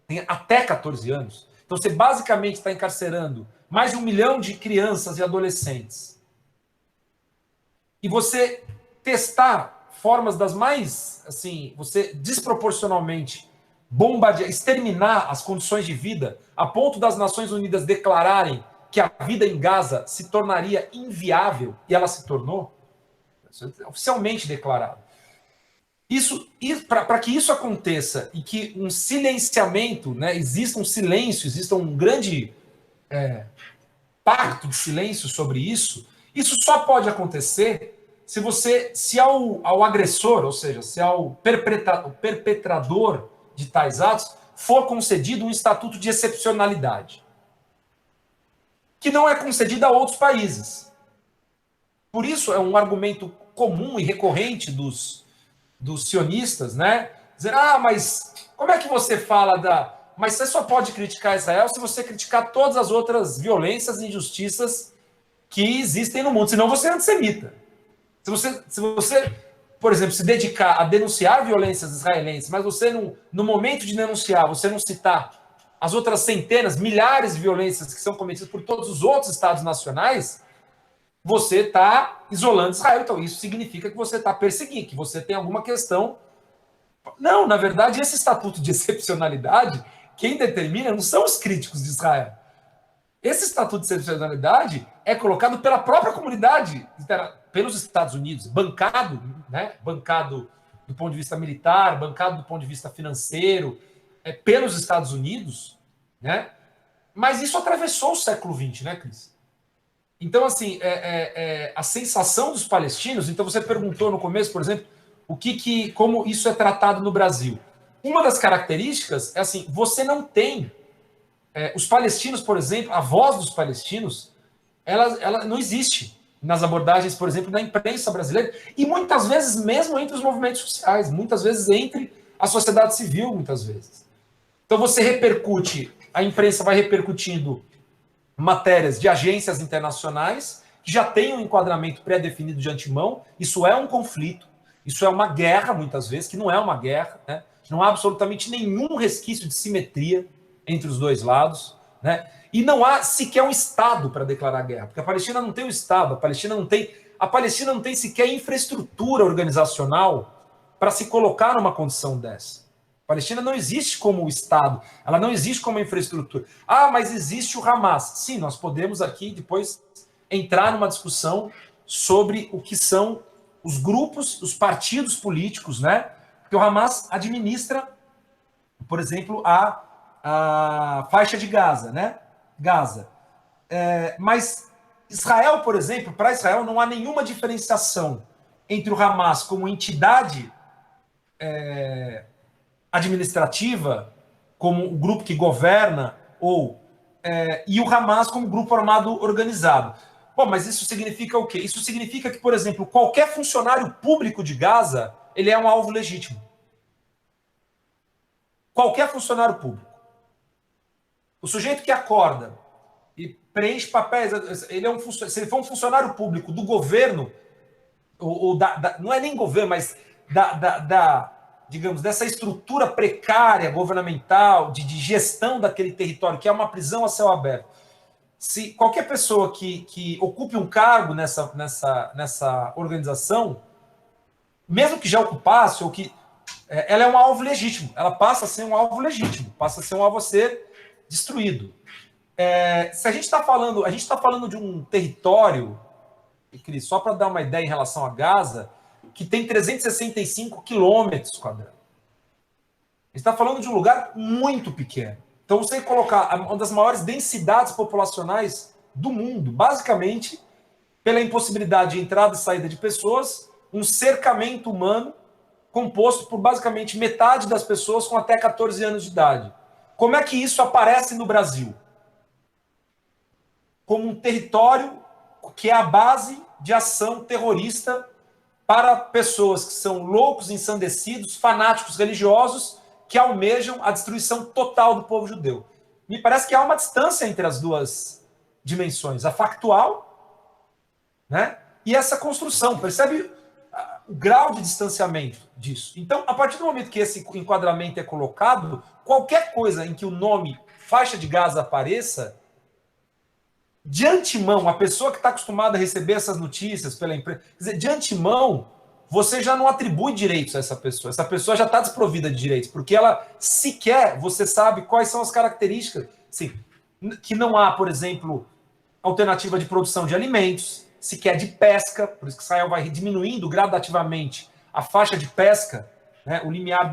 tem até 14 anos. Então você basicamente está encarcerando mais de 1 milhão de crianças e adolescentes. E você testar formas das mais, assim, você desproporcionalmente bombardear, exterminar as condições de vida, a ponto das Nações Unidas declararem que a vida em Gaza se tornaria inviável, e ela se tornou, oficialmente declarado. Para que isso aconteça e que um silenciamento, né, exista um silêncio, exista um grande pacto de silêncio sobre isso só pode acontecer se ao agressor, ou seja, se ao perpetrador de tais atos, for concedido um estatuto de excepcionalidade, que não é concedido a outros países. Por isso é um argumento comum e recorrente dos sionistas, né? Dizer, mas como é que você fala Mas você só pode criticar Israel se você criticar todas as outras violências e injustiças que existem no mundo, senão você é antissemita. Se você, por exemplo, se dedicar a denunciar violências israelenses, mas você, no momento de denunciar, você não citar as outras centenas, milhares de violências que são cometidas por todos os outros estados nacionais, você está isolando Israel. Então, isso significa que você está perseguindo, que você tem alguma questão. Não, na verdade, esse estatuto de excepcionalidade, quem determina não são os críticos de Israel. Esse estatuto de excepcionalidade é colocado pela própria comunidade, pelos Estados Unidos, bancado do ponto de vista militar, bancado do ponto de vista financeiro, pelos Estados Unidos, né? Mas isso atravessou o século XX, né, Cris? Então, assim, a sensação dos palestinos. Então, você perguntou no começo, por exemplo, como isso é tratado no Brasil. Uma das características é assim: você não tem os palestinos, por exemplo, a voz dos palestinos, ela não existe nas abordagens, por exemplo, da imprensa brasileira, e muitas vezes mesmo entre os movimentos sociais, muitas vezes entre a sociedade civil, muitas vezes. Então você repercute, a imprensa vai repercutindo matérias de agências internacionais que já têm um enquadramento pré-definido de antemão. Isso é um conflito, isso é uma guerra, muitas vezes, que não é uma guerra, né? Não há absolutamente nenhum resquício de simetria entre os dois lados, né? E não há sequer um Estado para declarar guerra, porque a Palestina não tem um Estado, a Palestina não tem sequer infraestrutura organizacional para se colocar numa condição dessa. A Palestina não existe como Estado, ela não existe como infraestrutura. Mas existe o Hamas. Sim, nós podemos aqui depois entrar numa discussão sobre o que são os grupos, os partidos políticos, né? Porque o Hamas administra, por exemplo, a faixa de Gaza, né? Gaza. Mas Israel, por exemplo, para Israel não há nenhuma diferenciação entre o Hamas como entidade administrativa, como o grupo que governa, e o Hamas como grupo armado organizado. Bom, mas isso significa o quê? Isso significa que, por exemplo, qualquer funcionário público de Gaza, ele é um alvo legítimo. Qualquer funcionário público. O sujeito que acorda e preenche papéis, se ele for um funcionário público do governo, não é nem governo, mas digamos, dessa estrutura precária governamental, de gestão daquele território, que é uma prisão a céu aberto. Se qualquer pessoa que ocupe um cargo nessa organização, mesmo que já ocupasse, ela é um alvo legítimo, ela passa a ser um alvo legítimo, passa a ser um alvo a ser destruído. Se a gente está falando de um território, Cris, só para dar uma ideia em relação a Gaza, que tem 365 quilômetros quadrados. A gente está falando de um lugar muito pequeno. Então, Então, você colocar uma das maiores densidades populacionais do mundo, basicamente, pela impossibilidade de entrada e saída de pessoas, um cercamento humano composto por basicamente metade das pessoas com até 14 anos de idade. Como é que isso aparece no Brasil? Como um território que é a base de ação terrorista para pessoas que são loucos, ensandecidos, fanáticos religiosos, que almejam a destruição total do povo judeu. Me parece que há uma distância entre as duas dimensões, a factual, né, e essa construção. Percebe o grau de distanciamento disso? Então, a partir do momento que esse enquadramento é colocado, qualquer coisa em que o nome faixa de Gaza apareça, de antemão, a pessoa que está acostumada a receber essas notícias pela imprensa, quer dizer, de antemão, você já não atribui direitos a essa pessoa. Essa pessoa já está desprovida de direitos, porque ela sequer, você sabe quais são as características. Assim, que não há, por exemplo, alternativa de produção de alimentos, sequer de pesca, por isso que Israel vai diminuindo gradativamente a faixa de pesca, né, o limiar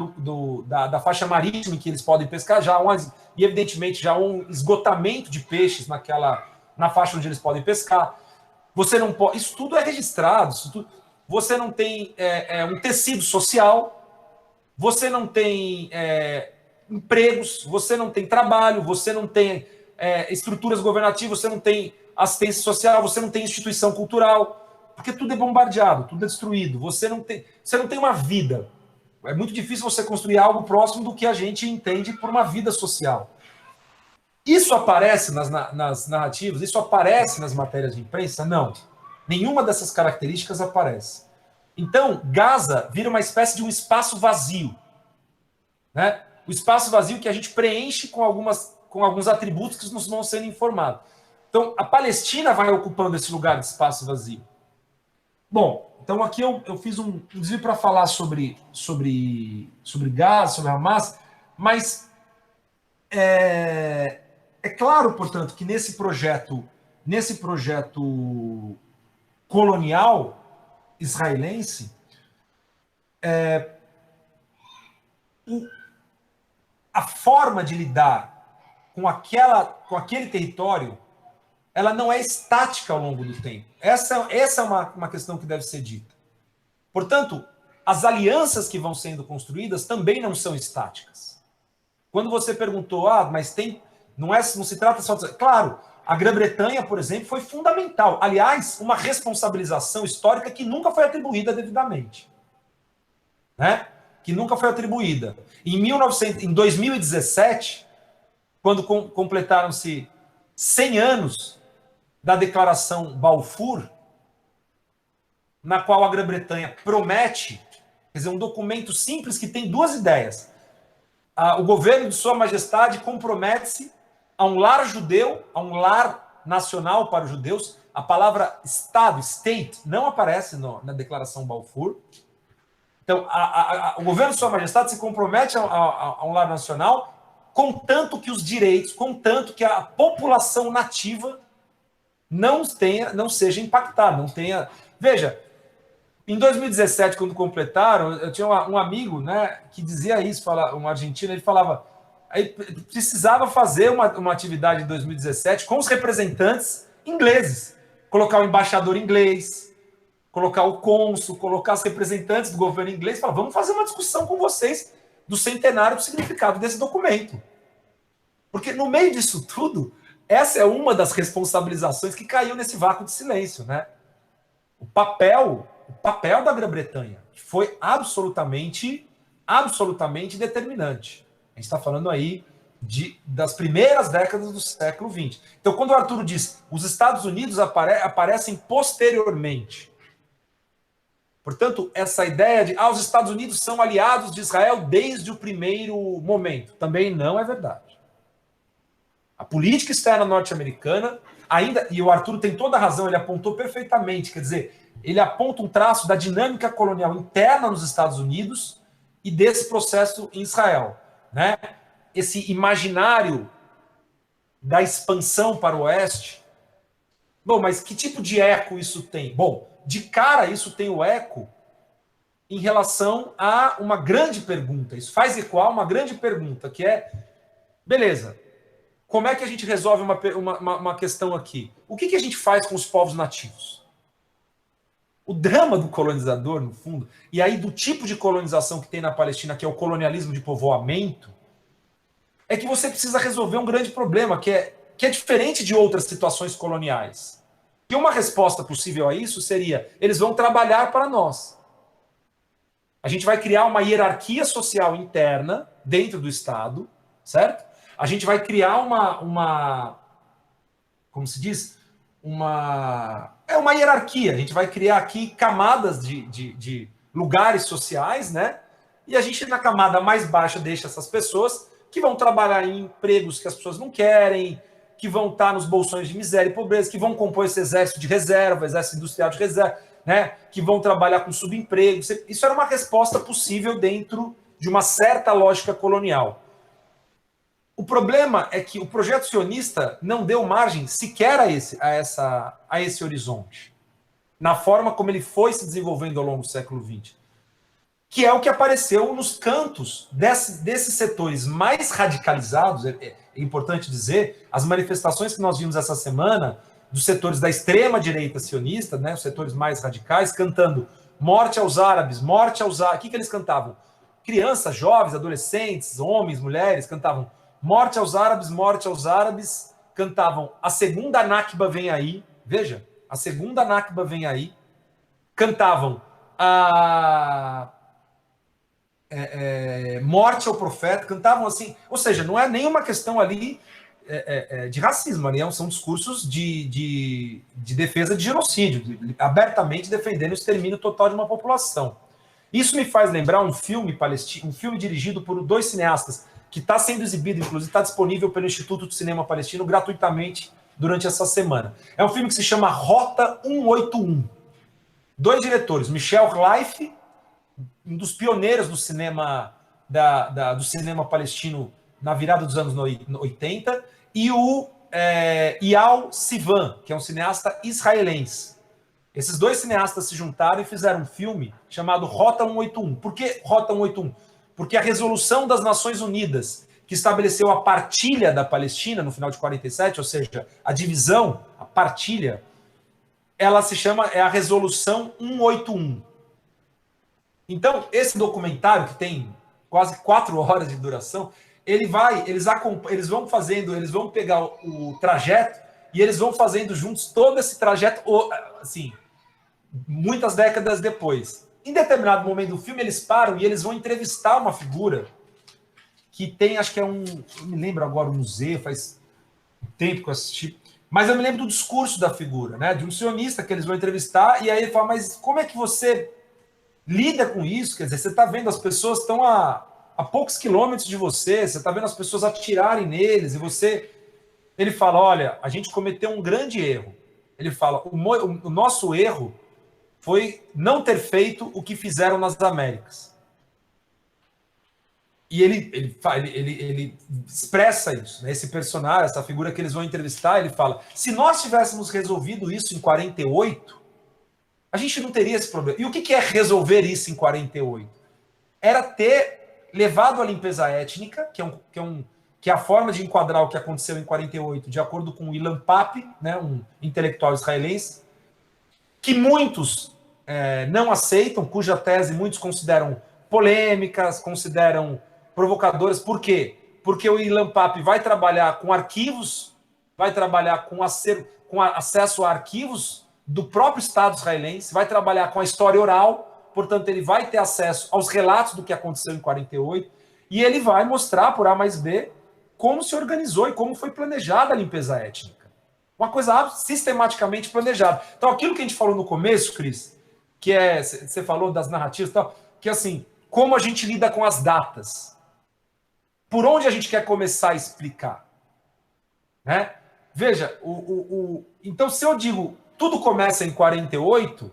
da faixa marítima em que eles podem pescar, e evidentemente já há um esgotamento de peixes na faixa onde eles podem pescar. Você não pode, isso tudo é registrado, você não tem um tecido social, você não tem empregos, você não tem trabalho, você não tem estruturas governativas, você não tem assistência social, você não tem instituição cultural, porque tudo é bombardeado, tudo é destruído, você não tem uma vida. É muito difícil você construir algo próximo do que a gente entende por uma vida social. Isso aparece nas narrativas? Isso aparece nas matérias de imprensa? Não. Nenhuma dessas características aparece. Então, Gaza vira uma espécie de um espaço vazio, né? O espaço vazio que a gente preenche com alguns atributos que nos vão sendo informados. Então, a Palestina vai ocupando esse lugar de espaço vazio. Bom, então aqui eu fiz um desvio para falar sobre Gaza, sobre Hamas, mas é claro, portanto, que nesse projeto colonial israelense, a forma de lidar com aquele território, ela não é estática ao longo do tempo. Essa é uma questão que deve ser dita. Portanto, as alianças que vão sendo construídas também não são estáticas. Quando você perguntou, mas não se trata só de... Claro, a Grã-Bretanha, por exemplo, foi fundamental. Aliás, uma responsabilização histórica que nunca foi atribuída devidamente. Né? Que nunca foi atribuída. Em 2017, quando completaram-se 100 anos da Declaração Balfour, na qual a Grã-Bretanha promete, quer dizer, um documento simples que tem duas ideias. O governo de Sua Majestade compromete-se a um lar judeu, a um lar nacional para os judeus. A palavra Estado, state, não aparece na Declaração Balfour. Então, o governo de Sua Majestade se compromete a um lar nacional, contanto que os direitos, contanto que a população nativa não seja impactada, não tenha... Veja, em 2017, quando completaram, eu tinha um amigo, né, que dizia isso, um argentino, ele falava, aí precisava fazer uma atividade em 2017 com os representantes ingleses, colocar o embaixador inglês, colocar o cônsul, colocar os representantes do governo inglês, falar, vamos fazer uma discussão com vocês do centenário do significado desse documento. Porque no meio disso tudo, essa é uma das responsabilizações que caiu nesse vácuo de silêncio, né? O papel da Grã-Bretanha foi absolutamente determinante. A gente está falando aí das primeiras décadas do século XX. Então, quando o Arturo diz os Estados Unidos aparecem posteriormente. Portanto, essa ideia de os Estados Unidos são aliados de Israel desde o primeiro momento, também não é verdade. A política externa norte-americana ainda, e o Arturo tem toda a razão, ele apontou perfeitamente, quer dizer, ele aponta um traço da dinâmica colonial interna nos Estados Unidos e desse processo em Israel, né? Esse imaginário da expansão para o oeste. Bom, mas que tipo de eco isso tem? Bom, de cara isso tem o eco em relação a uma grande pergunta. Isso faz ecoar uma grande pergunta, que é, beleza, como é que a gente resolve uma questão aqui? O que a gente faz com os povos nativos? O drama do colonizador, no fundo, e aí do tipo de colonização que tem na Palestina, que é o colonialismo de povoamento, é que você precisa resolver um grande problema, que é diferente de outras situações coloniais. E uma resposta possível a isso seria: eles vão trabalhar para nós. A gente vai criar uma hierarquia social interna dentro do Estado, certo? A gente vai criar como se diz? Uma hierarquia. A gente vai criar aqui camadas de lugares sociais, né? E a gente, na camada mais baixa, deixa essas pessoas que vão trabalhar em empregos que as pessoas não querem, que vão estar nos bolsões de miséria e pobreza, que vão compor esse exército de reserva, exército industrial de reserva, né? Que vão trabalhar com subemprego. Isso era uma resposta possível dentro de uma certa lógica colonial. O problema é que o projeto sionista não deu margem sequer a esse horizonte, na forma como ele foi se desenvolvendo ao longo do século XX, que é o que apareceu nos cantos desses setores mais radicalizados. É importante dizer, as manifestações que nós vimos essa semana, dos setores da extrema-direita sionista, né, os setores mais radicais, cantando morte aos árabes, morte aos árabes. O que eles cantavam? Crianças, jovens, adolescentes, homens, mulheres, cantavam morte aos árabes, cantavam a segunda Nakba vem aí, veja, a segunda Nakba vem aí, cantavam a morte ao profeta, cantavam assim, ou seja, não é nenhuma questão ali de racismo, ali são discursos de defesa de genocídio, abertamente defendendo o extermínio total de uma população. Isso me faz lembrar um filme palestino, um filme dirigido por 2 cineastas, que está sendo exibido, inclusive está disponível pelo Instituto de Cinema Palestino gratuitamente durante essa semana. É um filme que se chama Rota 181. 2 diretores, Michel Leif, um dos pioneiros do cinema do cinema palestino na virada dos anos 80, e o Eyal Sivan, que é um cineasta israelense. Esses 2 cineastas se juntaram e fizeram um filme chamado Rota 181. Por que Rota 181? Porque a resolução das Nações Unidas, que estabeleceu a partilha da Palestina no final de 47, ou seja, a divisão, a partilha, ela se chama a Resolução 181. Então, esse documentário, que tem quase 4 horas de duração, eles vão pegar o trajeto e eles vão fazendo juntos todo esse trajeto, assim, muitas décadas depois. Em determinado momento do filme, eles param e eles vão entrevistar uma figura que tem, acho que eu me lembro agora, um museu, faz tempo que eu assisti, mas eu me lembro do discurso da figura, né, de um sionista que eles vão entrevistar, e aí ele fala: mas como é que você lida com isso? Quer dizer, você está vendo as pessoas estão a poucos quilômetros de você está vendo as pessoas atirarem neles, e você... Ele fala: olha, a gente cometeu um grande erro. Ele fala: o nosso erro foi não ter feito o que fizeram nas Américas. E ele expressa isso, né? Esse personagem, essa figura que eles vão entrevistar, ele fala: se nós tivéssemos resolvido isso em 48, a gente não teria esse problema. E o que é resolver isso em 48? Era ter levado a limpeza étnica, que é a forma de enquadrar o que aconteceu em 48, de acordo com o Ilan Pappé, né, um intelectual israelense, que muitos não aceitam, cuja tese muitos consideram polêmicas, consideram provocadoras. Por quê? Porque o Ilan Pappé vai trabalhar com arquivos, vai trabalhar com acesso a arquivos do próprio Estado israelense, vai trabalhar com a história oral, portanto, ele vai ter acesso aos relatos do que aconteceu em 48, e ele vai mostrar, por A mais B, como se organizou e como foi planejada a limpeza étnica. Uma coisa sistematicamente planejada. Então, aquilo que a gente falou no começo, Cris, que você falou das narrativas e tal, que assim, como a gente lida com as datas. Por onde a gente quer começar a explicar? Né? Veja, então se eu digo tudo começa em 48,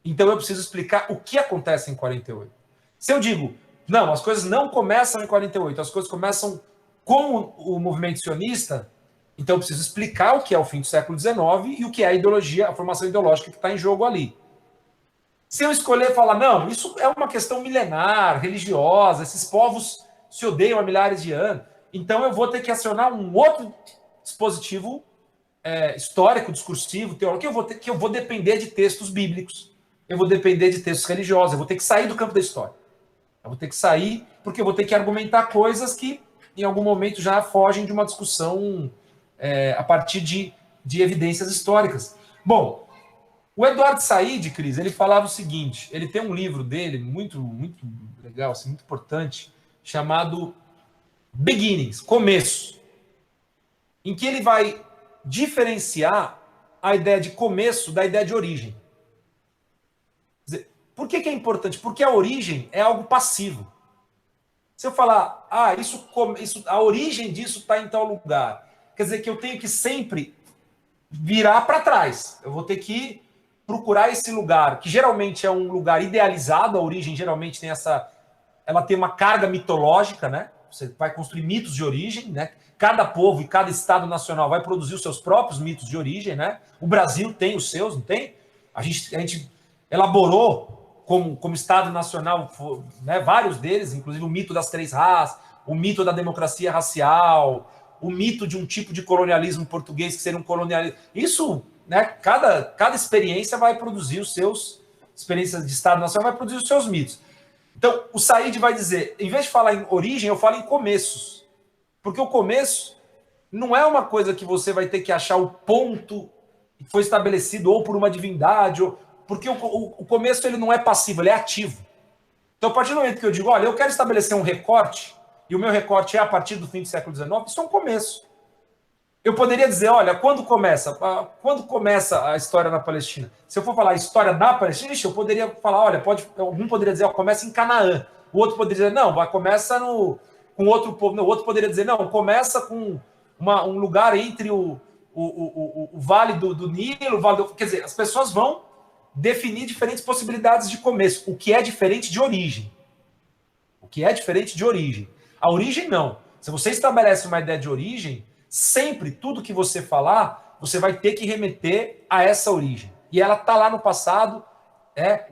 então eu preciso explicar o que acontece em 48. Se eu digo, não, as coisas não começam em 48, as coisas começam com o movimento sionista, então eu preciso explicar o que é o fim do século XIX e o que é a ideologia, a formação ideológica que está em jogo ali. Se eu escolher falar, não, isso é uma questão milenar, religiosa, esses povos se odeiam há milhares de anos, então eu vou ter que acionar um outro dispositivo histórico, discursivo, teórico, que eu vou depender de textos bíblicos, eu vou depender de textos religiosos, eu vou ter que sair do campo da história. Eu vou ter que sair, porque eu vou ter que argumentar coisas que, em algum momento, já fogem de uma discussão a partir de evidências históricas. Bom, o Eduardo Said, Cris, ele falava o seguinte, ele tem um livro dele, muito, muito legal, assim, muito importante, chamado Beginnings, Começo, em que ele vai diferenciar a ideia de começo da ideia de origem. Quer dizer, por que é importante? Porque a origem é algo passivo. Se eu falar, a origem disso está em tal lugar, quer dizer que eu tenho que sempre virar para trás. Eu vou ter que procurar esse lugar, que geralmente é um lugar idealizado, a origem geralmente tem ela tem uma carga mitológica, né? Você vai construir mitos de origem, né? Cada povo e cada estado nacional vai produzir os seus próprios mitos de origem, né? O Brasil tem os seus, não tem? A gente elaborou como estado nacional, né, vários deles, inclusive o mito das 3 raças, o mito da democracia racial, o mito de um tipo de colonialismo português que seria um colonialismo. Isso, né? Cada experiência vai produzir experiências de estado nacional vai produzir os seus mitos. Então, o Said vai dizer, em vez de falar em origem, eu falo em começos. Porque o começo não é uma coisa que você vai ter que achar o ponto que foi estabelecido ou por uma divindade, porque o começo ele não é passivo, ele é ativo. Então, a partir do momento que eu digo, olha, eu quero estabelecer um recorte, e o meu recorte é a partir do fim do século XIX, isso é um começo. Eu poderia dizer, olha, quando começa a história na Palestina? Se eu for falar a história da Palestina, eu poderia falar, olha, algum poderia dizer, começa em Canaã. O outro poderia dizer, não, começa com outro povo. Não, o outro poderia dizer, não, começa com um lugar entre o Vale do Nilo, quer dizer, as pessoas vão definir diferentes possibilidades de começo, o que é diferente de origem. O que é diferente de origem. A origem, não. Se você estabelece uma ideia de origem, sempre, tudo que você falar, você vai ter que remeter a essa origem. E ela está lá no passado,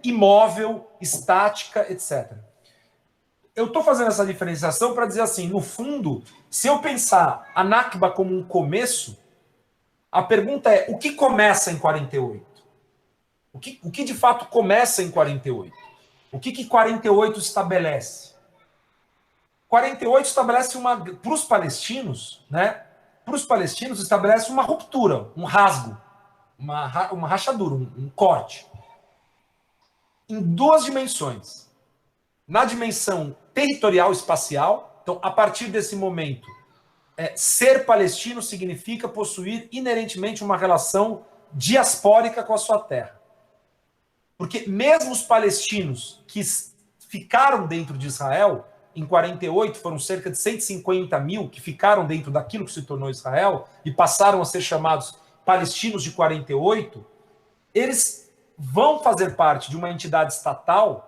imóvel, estática, etc. Eu estou fazendo essa diferenciação para dizer assim, no fundo, se eu pensar a Nakba como um começo, a pergunta é, o que começa em 48? O que de fato começa em 48? O que 48 estabelece? 48 estabelece para os palestinos, né? Para os palestinos estabelece uma ruptura, um rasgo, uma rachadura, um corte. Em 2 dimensões. Na dimensão territorial espacial, então, a partir desse momento, ser palestino significa possuir inerentemente uma relação diaspórica com a sua terra. Porque mesmo os palestinos que ficaram dentro de Israel, em 48 foram cerca de 150 mil que ficaram dentro daquilo que se tornou Israel e passaram a ser chamados palestinos de 48, eles vão fazer parte de uma entidade estatal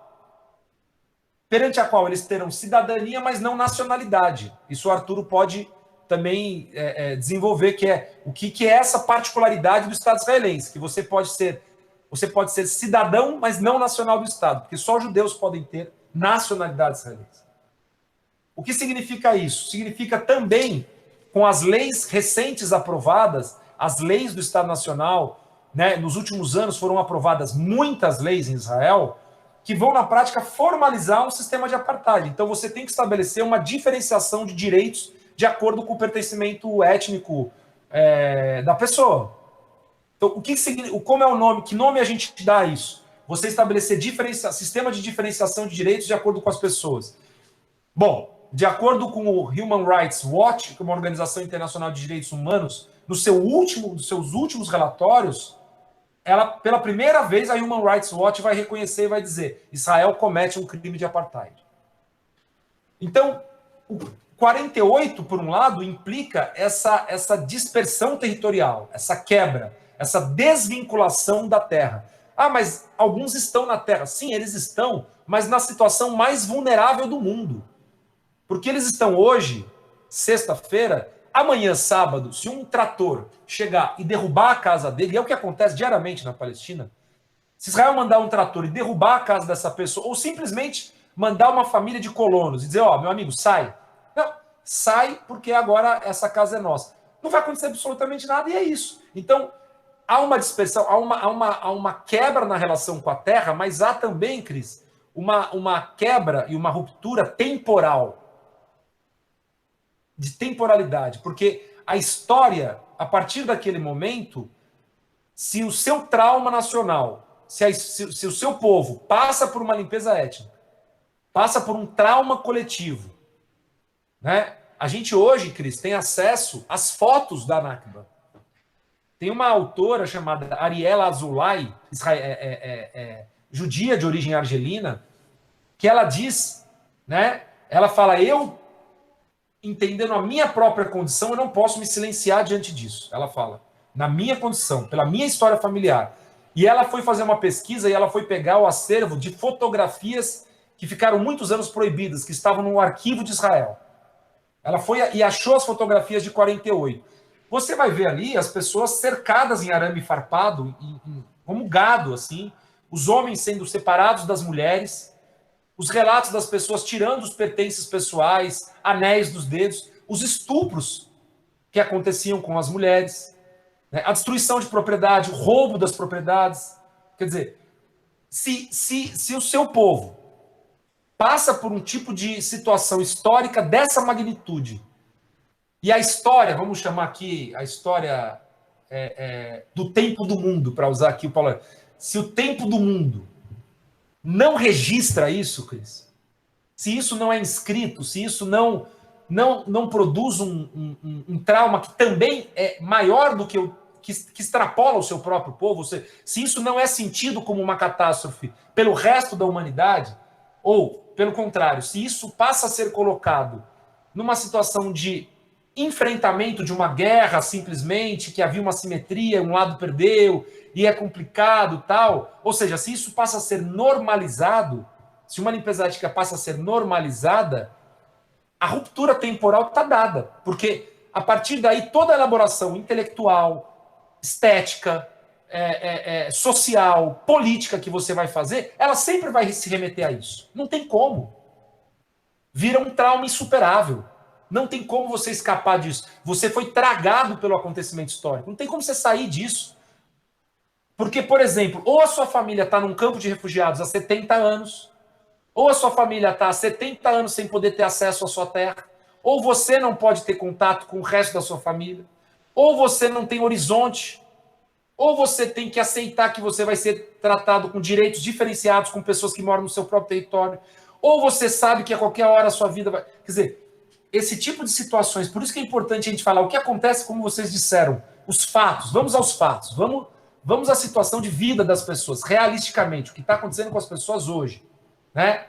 perante a qual eles terão cidadania, mas não nacionalidade. Isso o Arturo pode também desenvolver, que é o que é essa particularidade do Estado israelense, que você pode ser cidadão, mas não nacional do Estado, porque só os judeus podem ter nacionalidade israelense. O que significa isso? Significa também, com as leis recentes aprovadas, as leis do Estado Nacional, né, nos últimos anos foram aprovadas muitas leis em Israel, que vão, na prática, formalizar um sistema de apartheid. Então, você tem que estabelecer uma diferenciação de direitos de acordo com o pertencimento étnico da pessoa. Então, como é o nome? Que nome a gente dá a isso? Você estabelecer sistema de diferenciação de direitos de acordo com as pessoas. Bom, de acordo com o Human Rights Watch, que é uma organização internacional de direitos humanos, nos seus últimos relatórios, pela primeira vez, a Human Rights Watch vai reconhecer e vai dizer: Israel comete um crime de apartheid. Então, o 48, por um lado, implica essa dispersão territorial, essa quebra, essa desvinculação da terra. Ah, mas alguns estão na terra. Sim, eles estão, mas na situação mais vulnerável do mundo. Porque eles estão hoje, sexta-feira, amanhã, sábado, se um trator chegar e derrubar a casa dele, é o que acontece diariamente na Palestina, se Israel mandar um trator e derrubar a casa dessa pessoa, ou simplesmente mandar uma família de colonos e dizer, meu amigo, sai. Não, sai porque agora essa casa é nossa. Não vai acontecer absolutamente nada e é isso. Então, há uma dispersão, há uma quebra na relação com a Terra, mas há também, Cris, uma quebra e uma ruptura temporal. De temporalidade. Porque a história, a partir daquele momento, se o seu trauma nacional, se o seu povo passa por uma limpeza étnica, passa por um trauma coletivo, né? A gente hoje, Cris, tem acesso às fotos da Nakba. Tem uma autora chamada Ariela Azoulay, judia de origem argelina, que ela diz, né? Ela fala, eu, entendendo a minha própria condição, eu não posso me silenciar diante disso. Ela fala, na minha condição, pela minha história familiar. E ela foi fazer uma pesquisa e ela foi pegar o acervo de fotografias que ficaram muitos anos proibidas, que estavam no arquivo de Israel. Ela foi e achou as fotografias de 48. Você vai ver ali as pessoas cercadas em arame farpado, como gado, assim, os homens sendo separados das mulheres, os relatos das pessoas tirando os pertences pessoais, anéis dos dedos, os estupros que aconteciam com as mulheres, né? A destruição de propriedade, o roubo das propriedades. Quer dizer, se o seu povo passa por um tipo de situação histórica dessa magnitude, e a história, vamos chamar aqui a história do tempo do mundo, para usar aqui o Paulo, se o tempo do mundo não registra isso, Cris, se isso não é inscrito, se isso não produz um trauma que também é maior do que extrapola o seu próprio povo, se isso não é sentido como uma catástrofe pelo resto da humanidade, ou, pelo contrário, se isso passa a ser colocado numa situação de enfrentamento de uma guerra, simplesmente, que havia uma assimetria, um lado perdeu, e é complicado, tal, ou seja, se isso passa a ser normalizado, se uma limpeza ética passa a ser normalizada, a ruptura temporal está dada, porque a partir daí toda a elaboração intelectual, estética, social, política que você vai fazer, ela sempre vai se remeter a isso. Não tem como. Vira um trauma insuperável. Não tem como você escapar disso. Você foi tragado pelo acontecimento histórico. Não tem como você sair disso. Porque, por exemplo, ou a sua família está num campo de refugiados há 70 anos, ou a sua família está há 70 anos sem poder ter acesso à sua terra, ou você não pode ter contato com o resto da sua família, ou você não tem horizonte, ou você tem que aceitar que você vai ser tratado com direitos diferenciados com pessoas que moram no seu próprio território, ou você sabe que a qualquer hora a sua vida vai... Quer dizer, esse tipo de situações, por isso que é importante a gente falar o que acontece, como vocês disseram, os fatos, vamos aos fatos, vamos à situação de vida das pessoas, realisticamente, o que está acontecendo com as pessoas hoje, né?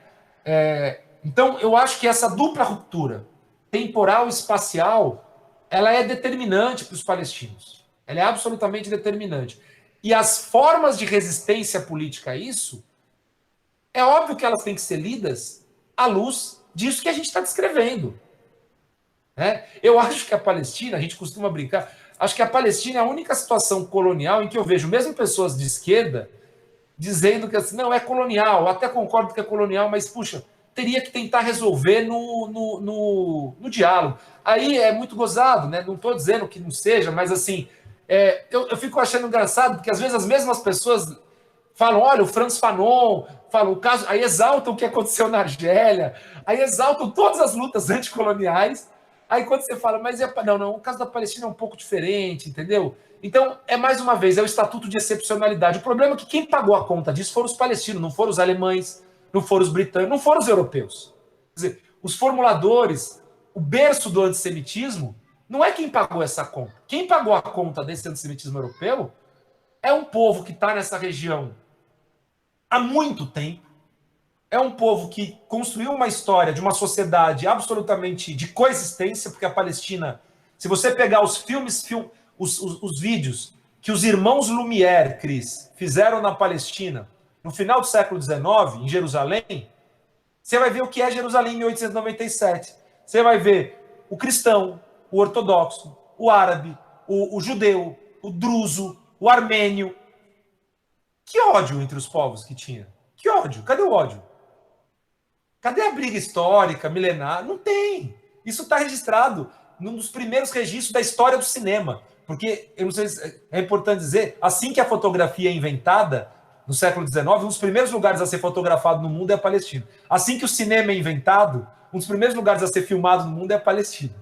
Então, eu acho que essa dupla ruptura, temporal e espacial, ela é determinante para os palestinos. Ela é absolutamente determinante. E as formas de resistência política a isso, é óbvio que elas têm que ser lidas à luz disso que a gente está descrevendo. Né? Eu acho que a Palestina, a gente costuma brincar, acho que a Palestina é a única situação colonial em que eu vejo mesmo pessoas de esquerda dizendo que assim, não, é colonial, eu até concordo que é colonial, mas, puxa, teria que tentar resolver no diálogo. Aí é muito gozado, né? Não estou dizendo que não seja, mas assim, eu fico achando engraçado, porque às vezes as mesmas pessoas falam, olha, o Frantz Fanon, falam o caso, aí exaltam o que aconteceu na Argélia, aí exaltam todas as lutas anticoloniais, aí quando você fala, mas não, o caso da Palestina é um pouco diferente, entendeu? Então, mais uma vez, é o estatuto de excepcionalidade. O problema é que quem pagou a conta disso foram os palestinos, não foram os alemães, não foram os britânicos, não foram os europeus. Quer dizer, os formuladores, o berço do antissemitismo, não é quem pagou essa conta. Quem pagou a conta desse antissemitismo europeu é um povo que está nessa região há muito tempo, é um povo que construiu uma história de uma sociedade absolutamente de coexistência, porque a Palestina, se você pegar os os vídeos que os irmãos Lumière, Cris, fizeram na Palestina no final do século XIX, em Jerusalém, você vai ver o que é Jerusalém em 1897. Você vai ver o cristão, o ortodoxo, o árabe, o judeu, o druso, o armênio. Que ódio entre os povos que tinha. Que ódio. Cadê o ódio? Cadê a briga histórica, milenar? Não tem. Isso está registrado num dos primeiros registros da história do cinema. Porque, eu não sei se é importante dizer, assim que a fotografia é inventada, no século XIX, um dos primeiros lugares a ser fotografado no mundo é a Palestina. Assim que o cinema é inventado, um dos primeiros lugares a ser filmado no mundo é a Palestina.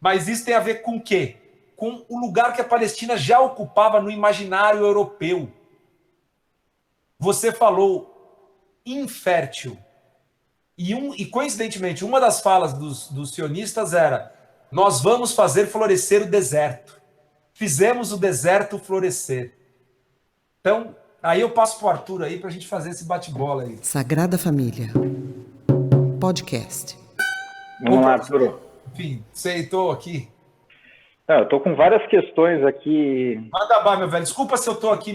Mas isso tem a ver com o quê? Com o lugar que a Palestina já ocupava no imaginário europeu. Você falou infértil. E coincidentemente, uma das falas dos sionistas era: nós vamos fazer florescer o deserto. Fizemos o deserto florescer. Então, aí eu passo para o Arthur aí para a gente fazer esse bate-bola aí. Sagrada Família. Podcast. Vamos lá, Arthur. Enfim, estou aqui. Eu estou com várias questões aqui. Manda bala, meu velho. Desculpa se eu estou aqui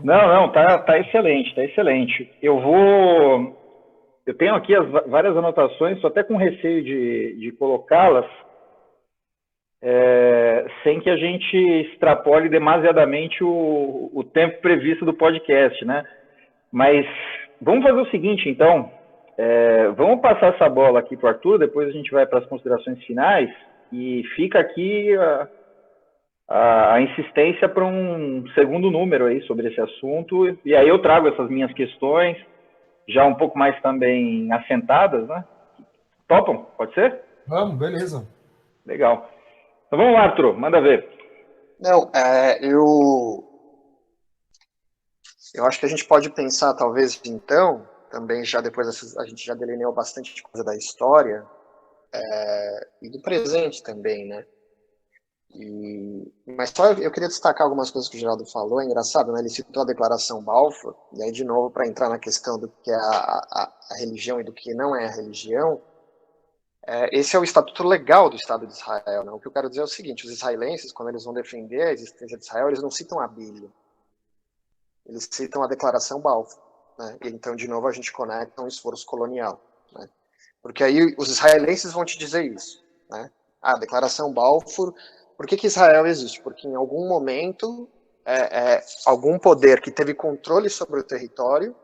Não, tá excelente, tá excelente. Eu tenho aqui várias anotações, estou até com receio de colocá-las, sem que a gente extrapole demasiadamente o tempo previsto do podcast, né? Mas vamos fazer o seguinte, então. Vamos passar essa bola aqui para o Arthur, depois a gente vai para as considerações finais, e fica aqui a insistência para um segundo número aí sobre esse assunto, e aí eu trago essas minhas questões, já um pouco mais também assentadas, né? Topam? Pode ser? Vamos, beleza. Legal. Então vamos lá, Arthur, manda ver. Não, eu acho que a gente pode pensar, talvez, então, também já depois a gente já delineou bastante coisa da história, e do presente também, né? Mas só eu queria destacar algumas coisas que o Geraldo falou. É engraçado, né? Ele citou a Declaração Balfour, e aí, de novo, para entrar na questão do que é a religião e do que não é a religião, esse é o estatuto legal do Estado de Israel, né? O que eu quero dizer é o seguinte: os israelenses, quando eles vão defender a existência de Israel, eles não citam a Bíblia, eles citam a Declaração Balfour, né? E então, de novo, a gente conecta um esforço colonial, né? Porque aí os israelenses vão te dizer isso, né? A Declaração Balfour. Por que Israel existe? Porque em algum momento, algum poder que teve controle sobre o território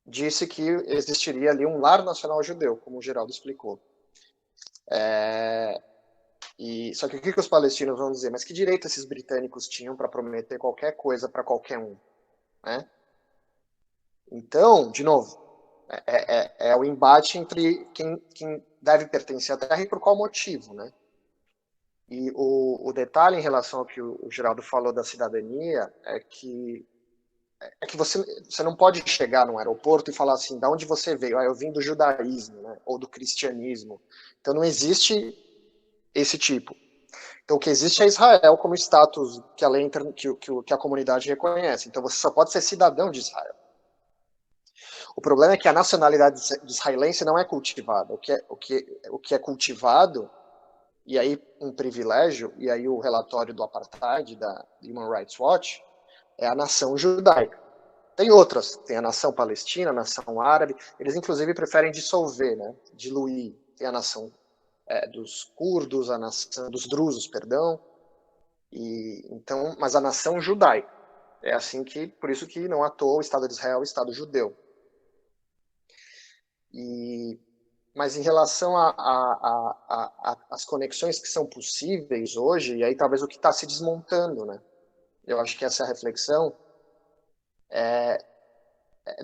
disse que existiria ali um lar nacional judeu, como o Geraldo explicou. Só que o que os palestinos vão dizer? Mas que direito esses britânicos tinham para prometer qualquer coisa para qualquer um, né? Então, de novo, é o embate entre quem deve pertencer à terra e por qual motivo, né? E o detalhe em relação ao que o Geraldo falou da cidadania é que você não pode chegar num aeroporto e falar assim: da onde você veio? Eu vim do judaísmo, né? Ou do cristianismo. Então não existe esse tipo. Então o que existe é Israel como status que a lei que a comunidade reconhece. Então você só pode ser cidadão de Israel. O problema é que a nacionalidade israelense não é cultivada. O que é cultivado, e aí um privilégio, e aí o relatório do Apartheid, da Human Rights Watch, é a nação judaica. Tem outras, tem a nação palestina, a nação árabe, eles inclusive preferem dissolver, né, diluir. Tem a nação dos curdos, a nação dos drusos, perdão, então, mas a nação judaica. É assim que, por isso que não à toa o Estado de Israel é o Estado judeu. Mas em relação às conexões que são possíveis hoje, e aí talvez o que está se desmontando, né? Eu acho que essa é a reflexão.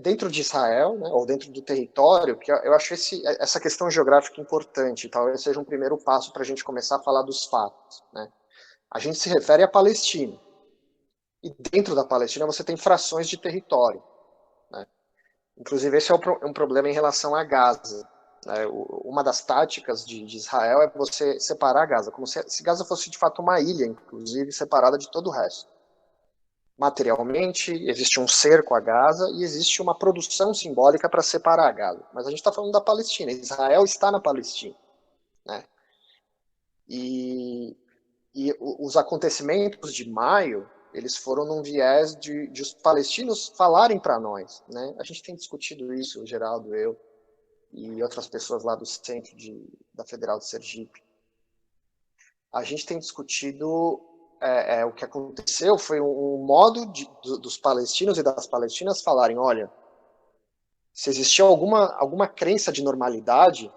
Dentro de Israel, né, ou dentro do território, que eu acho essa questão geográfica importante, talvez seja um primeiro passo para a gente começar a falar dos fatos, né? A gente se refere à Palestina. E dentro da Palestina você tem frações de território, né? Inclusive esse é um problema em relação a Gaza. Uma das táticas de Israel é você separar Gaza, como se Gaza fosse de fato uma ilha, inclusive, separada de todo o resto. Materialmente, existe um cerco a Gaza e existe uma produção simbólica para separar a Gaza. Mas a gente está falando da Palestina. Israel está na Palestina, né? E os acontecimentos de maio, eles foram num viés de os palestinos falarem para nós, né? A gente tem discutido isso, o Geraldo, eu e outras pessoas lá do centro da Federal de Sergipe. A gente tem discutido o que aconteceu foi um modo dos palestinos e das palestinas falarem: olha, se existia alguma crença de normalidade,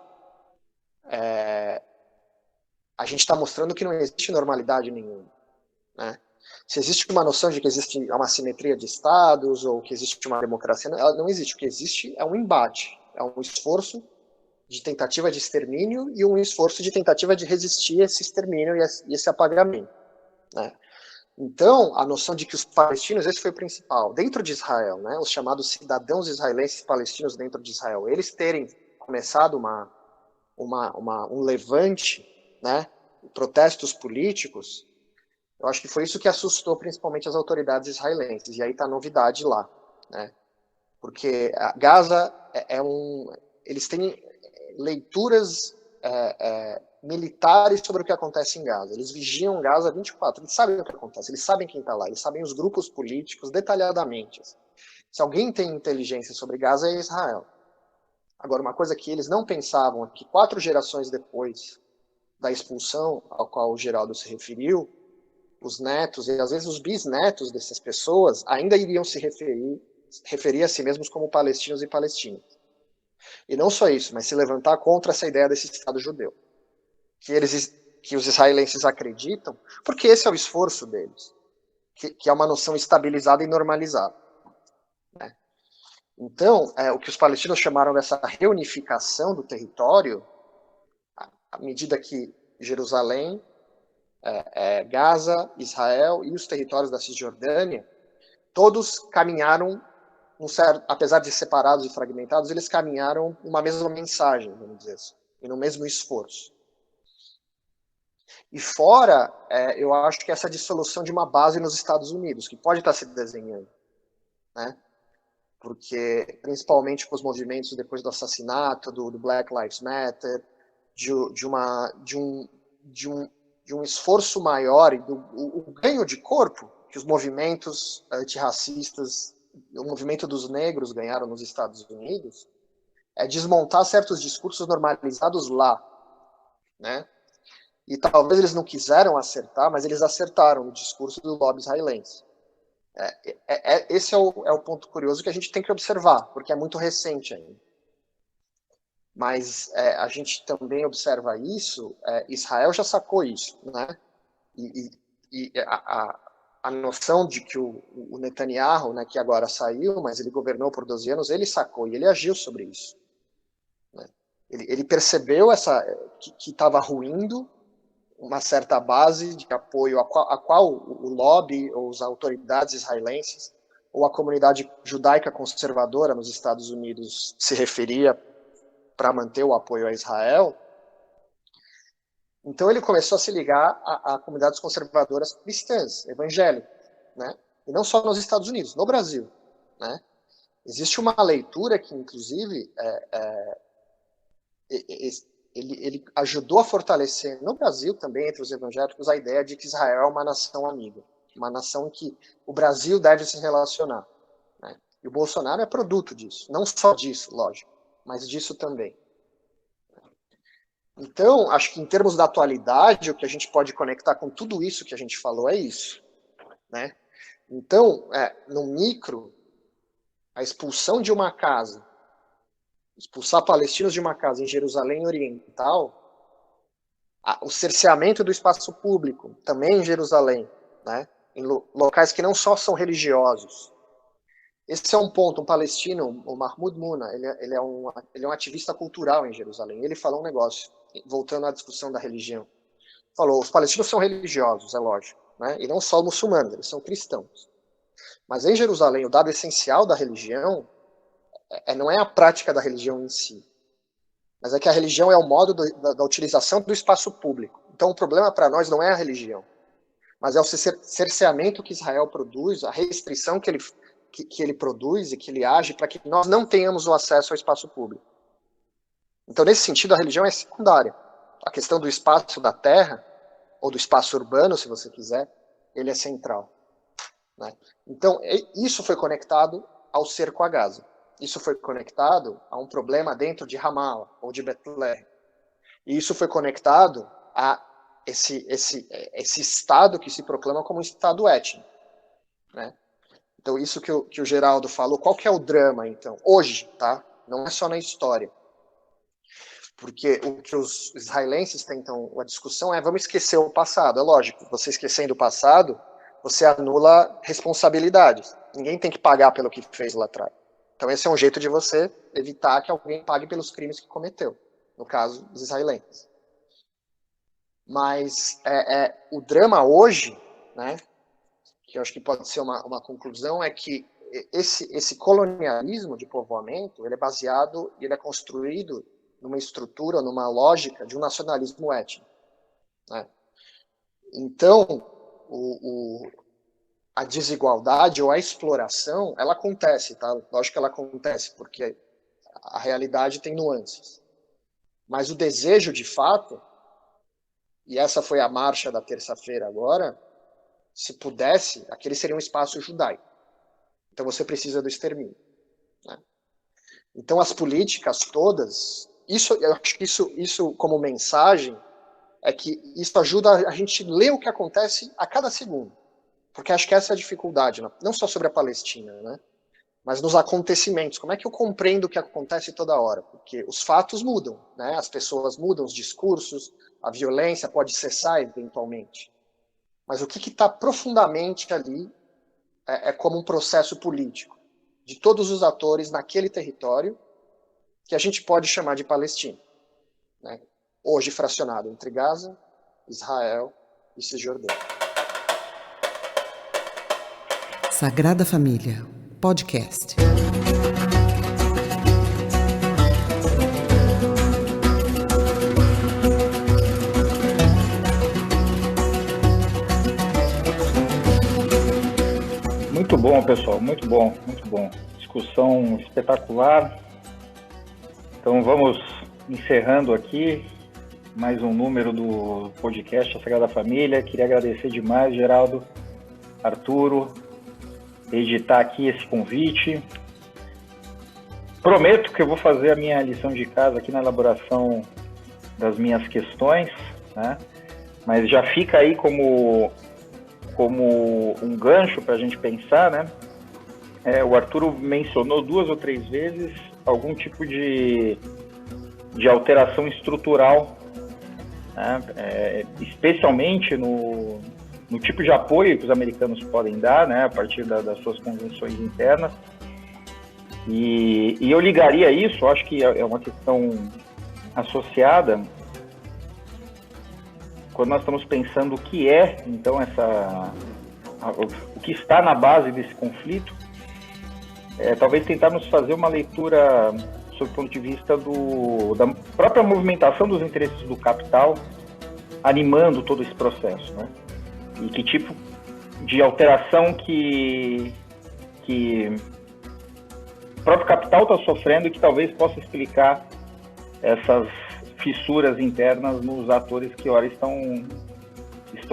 a gente está mostrando que não existe normalidade nenhuma, né? Se existe uma noção de que existe uma simetria de estados ou que existe uma democracia, ela não existe. O que existe é um embate, é um esforço de tentativa de extermínio e um esforço de tentativa de resistir a esse extermínio e esse apagamento, né? Então, a noção de que os palestinos, esse foi o principal, dentro de Israel, né, os chamados cidadãos israelenses palestinos dentro de Israel, eles terem começado um levante, né, protestos políticos, eu acho que foi isso que assustou principalmente as autoridades israelenses, e aí está a novidade lá, né, porque a Gaza eles têm leituras militares sobre o que acontece em Gaza. Eles vigiam Gaza 24, eles sabem o que acontece, eles sabem quem está lá, eles sabem os grupos políticos detalhadamente. Se alguém tem inteligência sobre Gaza, é Israel. Agora, uma coisa que eles não pensavam é que 4 gerações depois da expulsão ao qual o Geraldo se referiu, os netos e às vezes os bisnetos dessas pessoas ainda iriam se referir a si mesmos como palestinos e palestinas. E não só isso, mas se levantar contra essa ideia desse Estado judeu. Que os israelenses acreditam, porque esse é o esforço deles, que é uma noção estabilizada e normalizada, né? Então, o que os palestinos chamaram dessa reunificação do território, à medida que Jerusalém, Gaza, Israel e os territórios da Cisjordânia, todos caminharam, apesar de separados e fragmentados, eles caminharam uma mesma mensagem, vamos dizer assim, e no mesmo esforço. E fora, eu acho que essa dissolução de uma base nos Estados Unidos, que pode estar se desenhando, né? Porque, principalmente com os movimentos depois do assassinato, do Black Lives Matter, de um esforço maior e o ganho de corpo que os movimentos antirracistas, o movimento dos negros ganharam nos Estados Unidos, é desmontar certos discursos normalizados lá, né? E talvez eles não quiseram acertar, mas eles acertaram o discurso do lobby israelense. Esse é o ponto curioso que a gente tem que observar, porque é muito recente ainda. Mas a gente também observa isso, Israel já sacou isso, né? E a noção de que o Netanyahu, né, que agora saiu, mas ele governou por 12 anos, ele sacou e ele agiu sobre isso, né? Ele percebeu que estava ruindo uma certa base de apoio a qual o lobby ou as autoridades israelenses ou a comunidade judaica conservadora nos Estados Unidos se referia para manter o apoio a Israel. Então ele começou a se ligar a comunidades conservadoras cristãs, evangélicas, né? E não só nos Estados Unidos, no Brasil, né? Existe uma leitura que, inclusive, ele ajudou a fortalecer no Brasil também, entre os evangélicos, a ideia de que Israel é uma nação amiga, uma nação em que o Brasil deve se relacionar, né? E o Bolsonaro é produto disso, não só disso, lógico, mas disso também. Então, acho que em termos da atualidade, o que a gente pode conectar com tudo isso que a gente falou é isso, né? Então, no micro, a expulsão de uma casa, expulsar palestinos de uma casa em Jerusalém Oriental, o cerceamento do espaço público, também em Jerusalém, né? Em locais que não só são religiosos. Esse é um ponto, um palestino, o Mahmoud Muna, ele é um ativista cultural em Jerusalém. Ele falou um negócio, voltando à discussão da religião. Falou, os palestinos são religiosos, é lógico, né? E não só muçulmanos, eles são cristãos. Mas em Jerusalém, o dado essencial da religião não é a prática da religião em si, mas é que a religião é o modo da utilização do espaço público. Então o problema para nós não é a religião, mas é o cerceamento que Israel produz, a restrição que ele produz e que ele age para que nós não tenhamos o acesso ao espaço público. Então, nesse sentido, a religião é secundária. A questão do espaço da terra, ou do espaço urbano, se você quiser, ele é central, né? Então, isso foi conectado ao cerco a Gaza. Isso foi conectado a um problema dentro de Ramallah, ou de Betlehem. E isso foi conectado a esse Estado que se proclama como um Estado étnico, né? Então, isso que o Geraldo falou, qual que é o drama, então? Hoje, tá? Não é só na história. Porque o que os israelenses tentam, a discussão é, vamos esquecer o passado. É lógico, você esquecendo o passado, você anula responsabilidades. Ninguém tem que pagar pelo que fez lá atrás. Então esse é um jeito de você evitar que alguém pague pelos crimes que cometeu, no caso dos israelenses. Mas o drama hoje, né, que eu acho que pode ser uma conclusão, é que esse colonialismo de povoamento, ele é baseado, ele é construído numa estrutura, numa lógica de um nacionalismo étnico, né? Então, a desigualdade ou a exploração, ela acontece, tá? Lógico que ela acontece, porque a realidade tem nuances. Mas o desejo, de fato, e essa foi a marcha da terça-feira agora, se pudesse, aquele seria um espaço judaico. Então você precisa do extermínio, né? Então as políticas todas, eu acho que isso como mensagem, é que isso ajuda a gente ler o que acontece a cada segundo. Porque acho que essa é a dificuldade, não só sobre a Palestina, né? Mas nos acontecimentos. Como é que eu compreendo o que acontece toda hora? Porque os fatos mudam, né? As pessoas mudam, os discursos, a violência pode cessar eventualmente. Mas o que está profundamente ali é como um processo político de todos os atores naquele território que a gente pode chamar de Palestina, né? Hoje fracionado entre Gaza, Israel e Cisjordânia. Sagrada Família, podcast. Muito bom, pessoal, muito bom, muito bom. Discussão espetacular. Então vamos encerrando aqui mais um número do podcast A Sagrada Família. Queria agradecer demais, Geraldo, Arturo, editar aqui esse convite. Prometo que eu vou fazer a minha lição de casa aqui na elaboração das minhas questões, né? Mas já fica aí como um gancho para a gente pensar, né? O Arturo mencionou 2 ou 3 vezes algum tipo de alteração estrutural, né? Especialmente no tipo de apoio que os americanos podem dar, né, a partir das suas convenções internas. E eu ligaria isso, acho que é uma questão associada, quando nós estamos pensando o que é, então, o que está na base desse conflito, talvez tentarmos fazer uma leitura sob o ponto de vista da própria movimentação dos interesses do capital, animando todo esse processo, né? E que tipo de alteração que o próprio capital está sofrendo e que talvez possa explicar essas fissuras internas nos atores que ora estão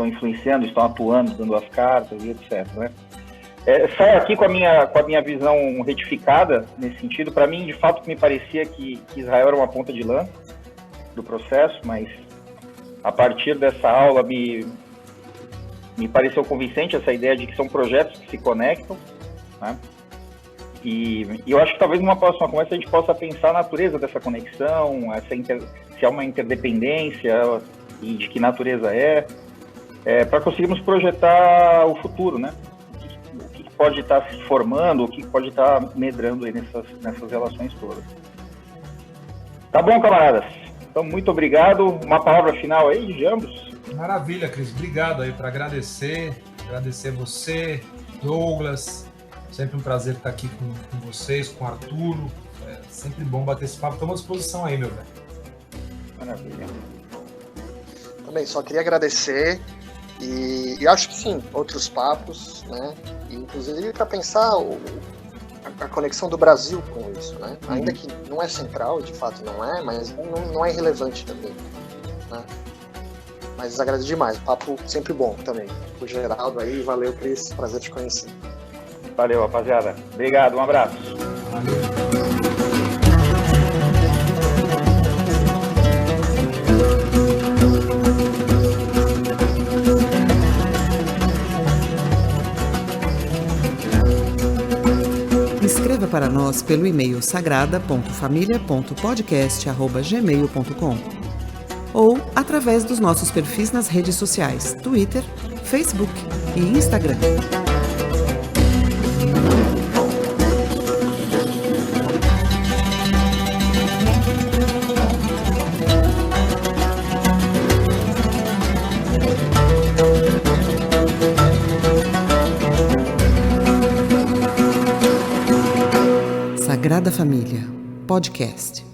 influenciando, estão atuando, dando as cartas e etc, né? Saio aqui com a minha visão retificada nesse sentido. Para mim, de fato, me parecia que Israel era uma ponta de lança do processo, mas a partir dessa aula me pareceu convincente essa ideia de que são projetos que se conectam, né? E eu acho que talvez numa próxima conversa a gente possa pensar a natureza dessa conexão, se há uma interdependência e de que natureza para conseguirmos projetar o futuro, né? O que pode estar se formando, o que pode estar medrando aí nessas relações todas. Tá bom, camaradas? Então, muito obrigado. Uma palavra final aí de ambos. Maravilha, Cris. Obrigado aí para agradecer você, Douglas. Sempre um prazer estar aqui com vocês, com o Arturo. É sempre bom bater esse papo. Estamos à disposição aí, meu velho. Maravilha. Também só queria agradecer e acho que sim, outros papos, né? E, inclusive para pensar a conexão do Brasil com isso, né? Ainda que não é central, de fato não é, mas não é irrelevante também, né? Mas agradeço demais, papo sempre bom também. O Geraldo aí, valeu, Cris, prazer te conhecer. Valeu, rapaziada. Obrigado, um abraço. Valeu. Inscreva para nós pelo e-mail sagrada.familia.podcast@gmail.com ou através dos nossos perfis nas redes sociais, Twitter, Facebook e Instagram. Sagrada Família, podcast.